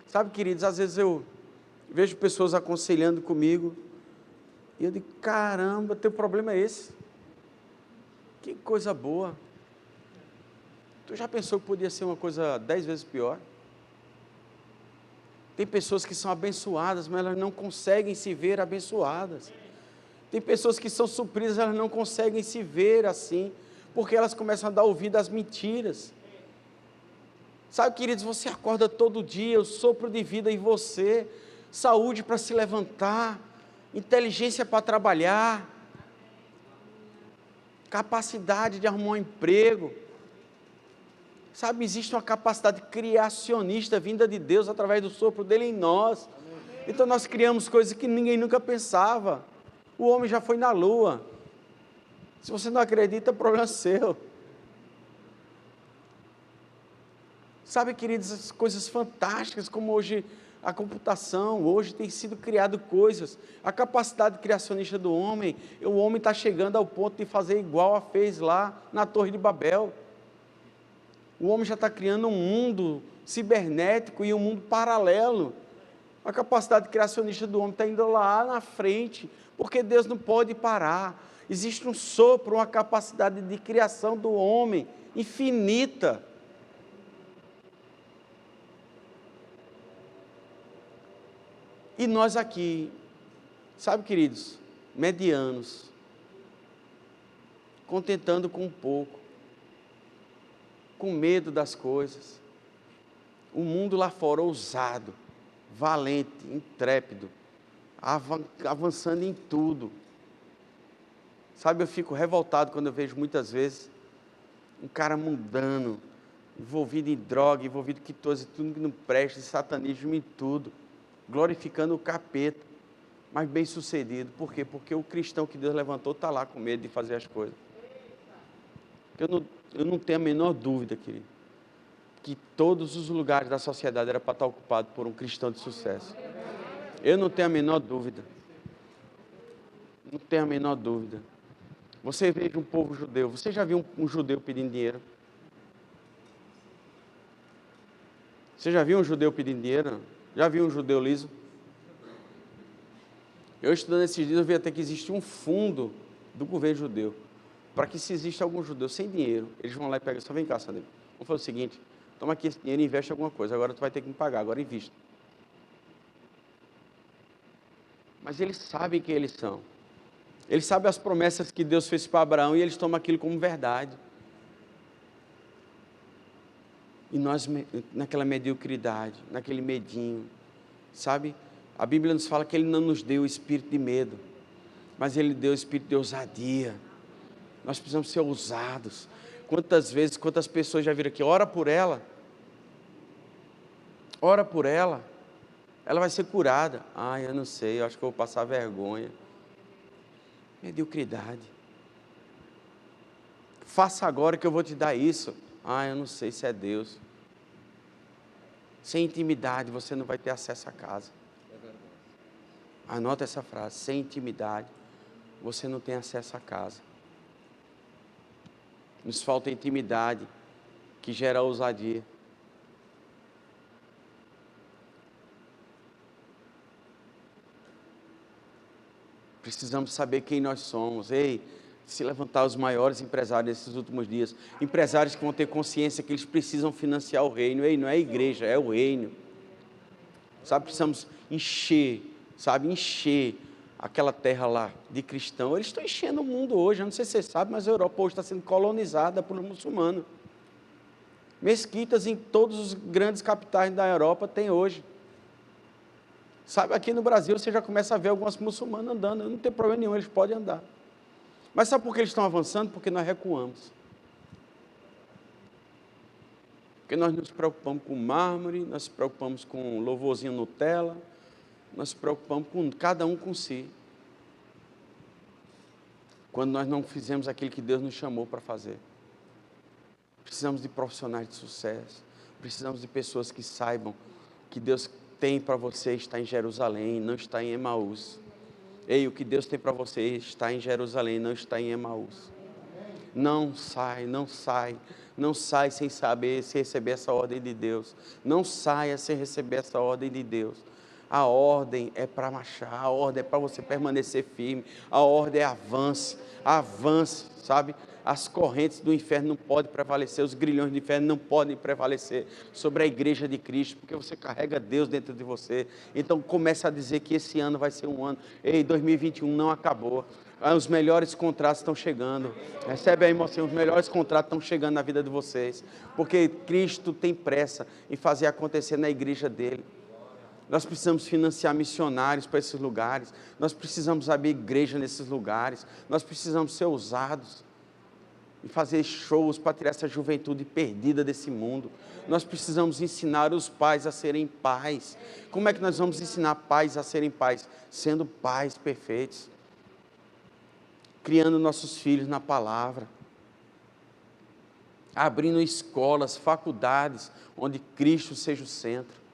Sabe, queridos, às vezes eu vejo pessoas aconselhando comigo, e eu digo, caramba, teu problema é esse? Que coisa boa. Tu já pensou que podia ser uma coisa 10 vezes pior? Tem pessoas que são abençoadas, mas elas não conseguem se ver abençoadas. Tem pessoas que são supridas, elas não conseguem se ver assim, porque elas começam a dar ouvido às mentiras. Sabe, queridos, você acorda todo dia, o sopro de vida em você, saúde para se levantar, inteligência para trabalhar, capacidade de arrumar um emprego. Sabe, existe uma capacidade criacionista vinda de Deus através do sopro dele em nós. Então nós criamos coisas que ninguém nunca pensava. O homem já foi na lua. Se você não acredita, é problema seu. Sabe, queridos, as coisas fantásticas, como hoje a computação, hoje tem sido criado coisas, a capacidade criacionista do homem, o homem está chegando ao ponto de fazer igual a fez lá na Torre de Babel. O homem já está criando um mundo cibernético e um mundo paralelo. A capacidade criacionista do homem está indo lá na frente, porque Deus não pode parar. Existe um sopro, uma capacidade de criação do homem infinita. E nós aqui, sabe, queridos, medianos, contentando com um pouco, com medo das coisas. O mundo lá fora, ousado, valente, intrépido, avançando em tudo. Sabe, eu fico revoltado quando eu vejo muitas vezes um cara mundano, envolvido em droga, envolvido em tudo que não presta, em satanismo, em tudo, glorificando o capeta, mas bem sucedido. Por quê? Porque o cristão que Deus levantou está lá com medo de fazer as coisas. Eu não tenho a menor dúvida, querido, que todos os lugares da sociedade era para estar ocupado por um cristão de sucesso. Eu não tenho a menor dúvida. Não tenho a menor dúvida. Você veja um povo judeu. Você já viu um judeu pedindo dinheiro? Você já viu um judeu pedindo dinheiro? Já viu um judeu liso? Eu estudando esses dias, eu vi até que existe um fundo do governo judeu, para que se existe algum judeu sem dinheiro, eles vão lá e pegam, só vem cá, Sandro, vamos fazer o seguinte, toma aqui esse dinheiro e investe em alguma coisa, agora tu vai ter que me pagar, agora invista. Mas eles sabem quem eles são. Eles sabem as promessas que Deus fez para Abraão e eles tomam aquilo como verdade. E nós, naquela mediocridade, naquele medinho, sabe? A Bíblia nos fala que Ele não nos deu o espírito de medo, mas Ele deu o espírito de ousadia. Nós precisamos ser ousados. Quantas vezes, quantas pessoas já viram aqui, ora por ela, ela vai ser curada. Eu não sei, eu acho que eu vou passar vergonha. Mediocridade. Faça agora que eu vou te dar isso. Eu não sei se é Deus. Sem intimidade você não vai ter acesso à casa. Anota essa frase, sem intimidade você não tem acesso à casa. Nos falta intimidade que gera ousadia. Precisamos saber quem nós somos. Se levantar os maiores empresários nesses últimos dias, empresários que vão ter consciência que eles precisam financiar o reino. Não é a igreja, é o reino. Sabe, precisamos encher aquela terra lá de cristão. Eles estão enchendo o mundo hoje, eu não sei se você sabe, mas a Europa hoje está sendo colonizada por muçulmanos. Mesquitas em todos os grandes capitais da Europa tem hoje. Sabe, aqui no Brasil você já começa a ver algumas muçulmanas andando, não tem problema nenhum, eles podem andar. Mas sabe por que eles estão avançando? Porque nós recuamos. Porque nós nos preocupamos com mármore, nós nos preocupamos com louvorzinho Nutella, nós nos preocupamos com cada um com si. Quando nós não fizemos aquilo que Deus nos chamou para fazer. Precisamos de profissionais de sucesso, precisamos de pessoas que saibam que Deus tem para você estar em Jerusalém, não está em Emaús. Ei, o que Deus tem para você está em Jerusalém, não está em Emaús. Não sai, não sai, não sai sem saber, sem receber essa ordem de Deus. Não saia sem receber essa ordem de Deus. A ordem é para marchar, a ordem é para você permanecer firme, a ordem é avance, avance, sabe? As correntes do inferno não podem prevalecer, os grilhões do inferno não podem prevalecer sobre a igreja de Cristo, porque você carrega Deus dentro de você. Então comece a dizer que esse ano vai ser um ano. Ei, 2021 não acabou. Os melhores contratos estão chegando. Recebe aí, mocinho, os melhores contratos estão chegando na vida de vocês, porque Cristo tem pressa em fazer acontecer na igreja dele. Nós precisamos financiar missionários para esses lugares, nós precisamos abrir igreja nesses lugares, nós precisamos ser ousados e fazer shows para tirar essa juventude perdida desse mundo. Nós precisamos ensinar os pais a serem pais. Como é que nós vamos ensinar pais a serem pais? Sendo pais perfeitos, criando nossos filhos na palavra, abrindo escolas, faculdades, onde Cristo seja o centro.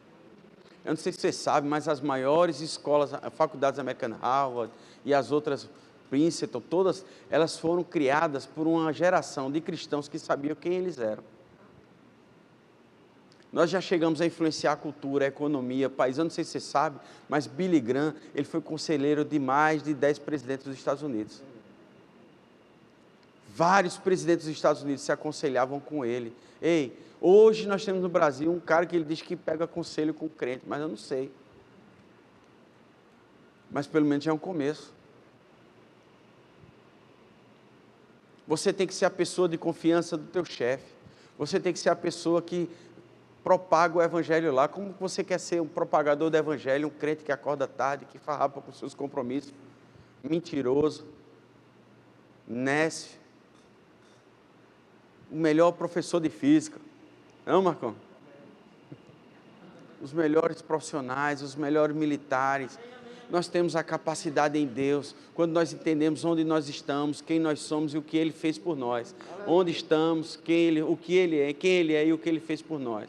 Eu não sei se você sabe, mas as maiores escolas, faculdades American Harvard e as outras Princeton, todas elas foram criadas por uma geração de cristãos que sabiam quem eles eram. Nós já chegamos a influenciar a cultura, a economia, país. Eu não sei se você sabe, mas Billy Graham, ele foi conselheiro de mais de 10 presidentes dos Estados Unidos. Vários presidentes dos Estados Unidos se aconselhavam com ele. Ei, hoje nós temos no Brasil um cara que ele diz que pega conselho com crente, mas eu não sei. Mas pelo menos já é um começo. Você tem que ser a pessoa de confiança do teu chefe. Você tem que ser a pessoa que propaga o evangelho lá. Como você quer ser um propagador do evangelho, um crente que acorda tarde, que farrapa com seus compromissos, mentiroso, nécio, o melhor professor de física, não, Marcão? Os melhores profissionais, os melhores militares. Nós temos a capacidade em Deus, quando nós entendemos onde nós estamos, quem nós somos e o que Ele fez por nós. Onde estamos, o que Ele é, quem Ele é e o que Ele fez por nós.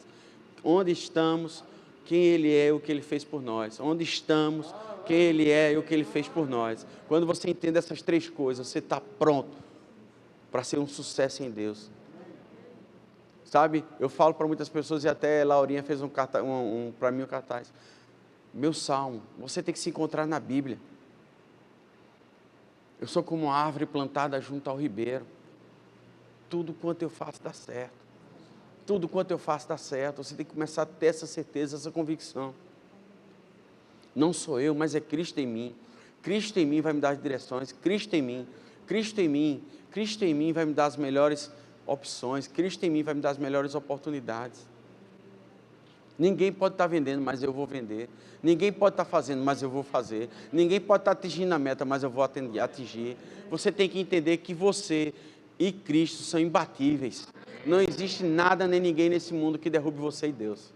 Onde estamos, quem Ele é e o que Ele fez por nós. Onde estamos, quem Ele é e o que Ele fez por nós. Quando você entende essas três coisas, você está pronto para ser um sucesso em Deus. Sabe, eu falo para muitas pessoas, e até Laurinha fez para mim um cartaz. Meu salmo, você tem que se encontrar na Bíblia. Eu sou como uma árvore plantada junto ao ribeiro. Tudo quanto eu faço dá certo. Tudo quanto eu faço dá certo. Você tem que começar a ter essa certeza, essa convicção. Não sou eu, mas é Cristo em mim. Cristo em mim vai me dar as direções. Cristo em mim. Cristo em mim. Cristo em mim vai me dar as melhores opções. Cristo em mim vai me dar as melhores oportunidades. Ninguém pode estar vendendo, mas eu vou vender. Ninguém pode estar fazendo, mas eu vou fazer. Ninguém pode estar atingindo a meta, mas eu vou atingir. Você tem que entender que você e Cristo são imbatíveis. Não existe nada nem ninguém nesse mundo que derrube você e Deus.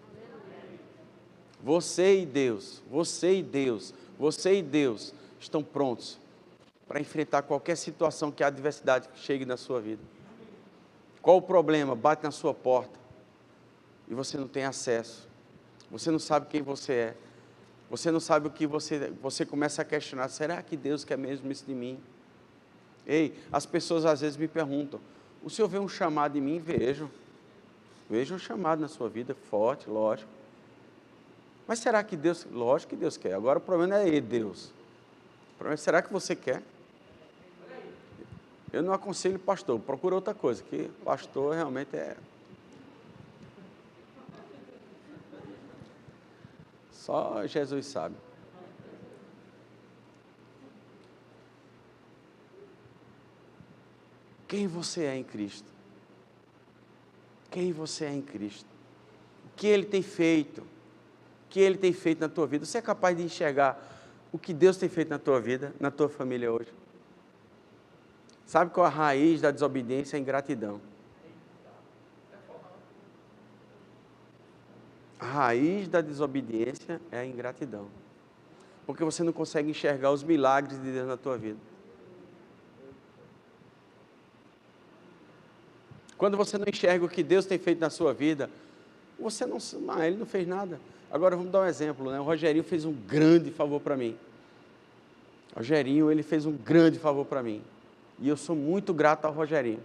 Você e Deus, você e Deus, você e Deus estão prontos para enfrentar qualquer situação que a adversidade chegue na sua vida. Qual o problema? Bate na sua porta e você não tem acesso. Você não sabe quem você é. Você não sabe o que você começa a questionar. Será que Deus quer mesmo isso de mim? Ei, as pessoas às vezes me perguntam, o senhor vê um chamado em mim? Vejo. Vejo um chamado na sua vida, forte, lógico. Mas será que Deus... Lógico que Deus quer. Agora o problema não é Deus. O problema é, será que você quer? Eu não aconselho pastor, procura outra coisa, que pastor realmente é... Só Jesus sabe. Quem você é em Cristo? Quem você é em Cristo? O que Ele tem feito? O que Ele tem feito na tua vida? Você é capaz de enxergar o que Deus tem feito na tua vida, na tua família hoje? Sabe qual é a raiz da desobediência? A ingratidão. A raiz da desobediência é a ingratidão. Porque você não consegue enxergar os milagres de Deus na tua vida. Quando você não enxerga o que Deus tem feito na sua vida, você não... Ele não fez nada. Agora vamos dar um exemplo, né? O Rogerinho fez um grande favor para mim. Rogerinho, ele fez um grande favor para mim. E eu sou muito grato ao Rogerinho.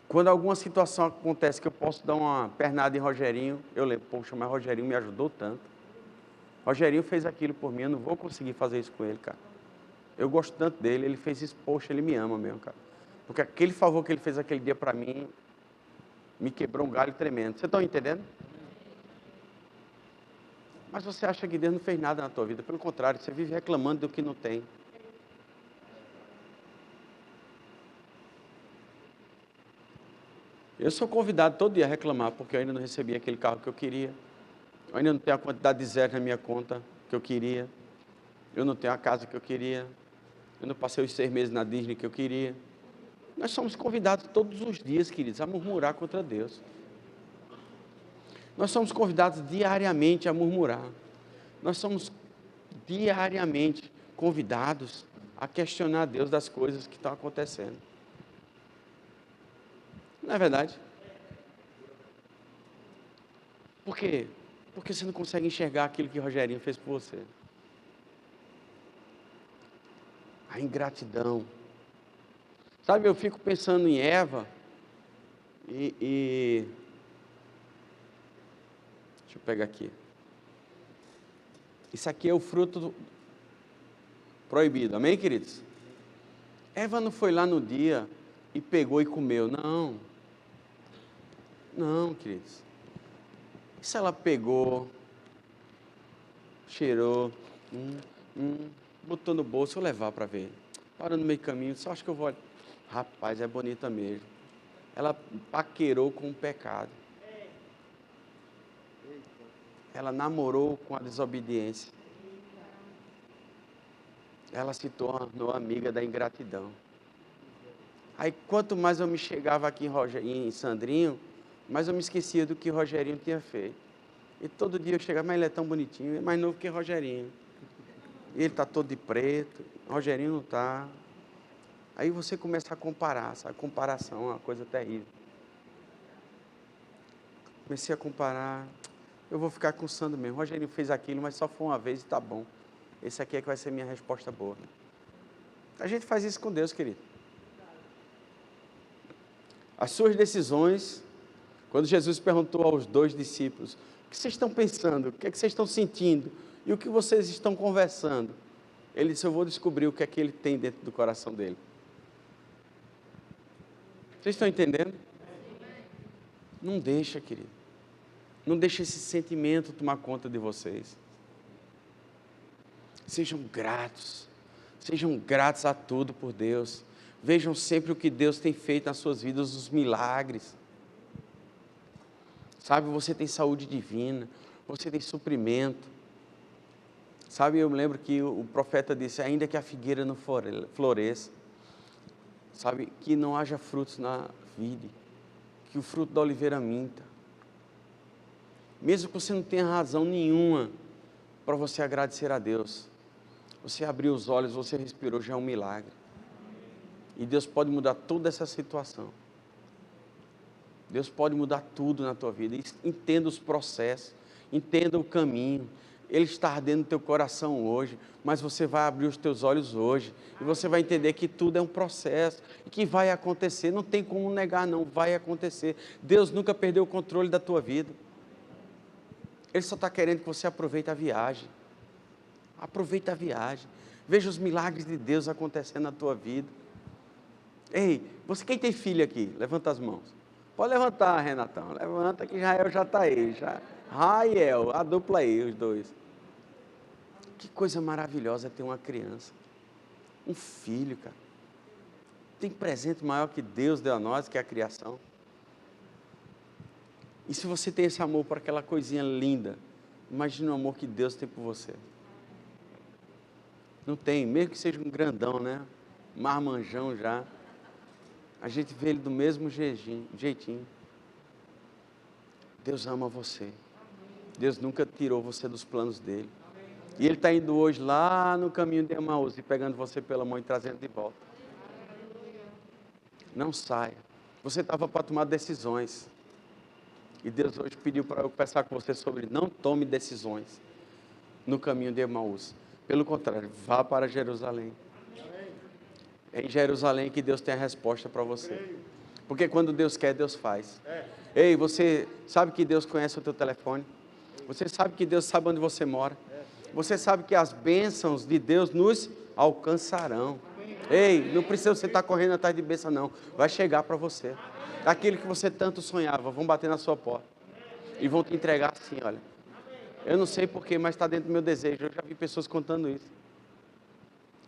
Quando alguma situação acontece que eu posso dar uma pernada em Rogerinho, eu lembro, poxa, mas Rogerinho me ajudou tanto. Rogerinho fez aquilo por mim, eu não vou conseguir fazer isso com ele, cara. Eu gosto tanto dele, ele fez isso, poxa, ele me ama mesmo, cara. Porque aquele favor que ele fez aquele dia para mim, me quebrou um galho tremendo. Vocês estão entendendo? Mas você acha que Deus não fez nada na tua vida? Pelo contrário, você vive reclamando do que não tem. Eu sou convidado todo dia a reclamar, porque eu ainda não recebi aquele carro que eu queria. Eu ainda não tenho a quantidade de zero na minha conta que eu queria. Eu não tenho a casa que eu queria. Eu não passei os 6 meses na Disney que eu queria. Nós somos convidados todos os dias, queridos, a murmurar contra Deus. Nós somos convidados diariamente a murmurar. Nós somos diariamente convidados a questionar Deus das coisas que estão acontecendo. Não é verdade? Por quê? Porque você não consegue enxergar aquilo que Rogerinho fez por você. A ingratidão. Sabe, eu fico pensando em Eva e deixa eu pegar aqui. Isso aqui é o fruto proibido, amém, queridos? Eva não foi lá no dia e pegou e comeu, não. Não, queridos. Isso ela pegou, cheirou, botou no bolso, vou levar para ver. Parou no meio do caminho, só acho que eu vou... Rapaz, é bonita mesmo. Ela paquerou com o pecado. Ela namorou com a desobediência. Ela se tornou amiga da ingratidão. Aí, quanto mais eu me chegava aqui em Sandrinho, mais eu me esquecia do que Rogerinho tinha feito. E todo dia eu chegava, mas ele é tão bonitinho, é mais novo que Rogerinho. E ele está todo de preto, Rogerinho não está. Aí você começa a comparar, sabe? Comparação é uma coisa terrível. Comecei a comparar, eu vou ficar com o Sandro mesmo. Rogerinho fez aquilo, mas só foi uma vez e está bom. Esse aqui é que vai ser minha resposta boa. A gente faz isso com Deus, querido. As suas decisões, quando Jesus perguntou aos 2 discípulos, o que vocês estão pensando, o que é que vocês estão sentindo e o que vocês estão conversando? Ele disse, eu vou descobrir o que é que ele tem dentro do coração dele. Vocês estão entendendo? Não deixa, querido. Não deixa esse sentimento tomar conta de vocês. Sejam gratos a tudo por Deus. Vejam sempre o que Deus tem feito nas suas vidas, os milagres. Sabe, você tem saúde divina, você tem suprimento. Sabe, eu me lembro que o profeta disse, ainda que a figueira não floresça, sabe, que não haja frutos na vide, que o fruto da oliveira minta. Mesmo que você não tenha razão nenhuma para você agradecer a Deus, você abriu os olhos, você respirou, já é um milagre. E Deus pode mudar toda essa situação. Deus pode mudar tudo na tua vida. Entenda os processos, entenda o caminho. Ele está ardendo no teu coração hoje, mas você vai abrir os teus olhos hoje e você vai entender que tudo é um processo e que vai acontecer. Não tem como negar, não, vai acontecer. Deus nunca perdeu o controle da tua vida. Ele só está querendo que você aproveite a viagem. Aproveita a viagem. Veja os milagres de Deus acontecendo na tua vida. Ei, você quem tem filho aqui? Levanta as mãos. Pode levantar, Renatão. Levanta que Israel já está aí. Rael, a dupla aí, os 2. Que coisa maravilhosa é ter uma criança. Um filho, cara. Tem presente maior que Deus deu a nós, que é a criação. E se você tem esse amor por aquela coisinha linda, imagine o amor que Deus tem por você. Não tem, mesmo que seja um grandão, né? Marmanjão já. A gente vê ele do mesmo jeitinho. Deus ama você. Deus nunca tirou você dos planos dele. E ele está indo hoje lá no caminho de Emaús e pegando você pela mão e trazendo de volta. Não saia. Você estava para tomar decisões. E Deus hoje pediu para eu conversar com você sobre não tome decisões no caminho de Emaús. Pelo contrário, vá para Jerusalém. É em Jerusalém que Deus tem a resposta para você. Porque quando Deus quer, Deus faz. Ei, você sabe que Deus conhece o teu telefone? Você sabe que Deus sabe onde você mora? Você sabe que as bênçãos de Deus nos alcançarão. Ei, não precisa você estar correndo atrás de bênção, não. Vai chegar para você. Aquilo que você tanto sonhava, vão bater na sua porta. E vão te entregar assim, olha. Eu não sei porquê, mas está dentro do meu desejo. Eu já vi pessoas contando isso.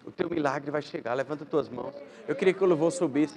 O teu milagre vai chegar, levanta as tuas mãos. Eu queria que o louvor subisse.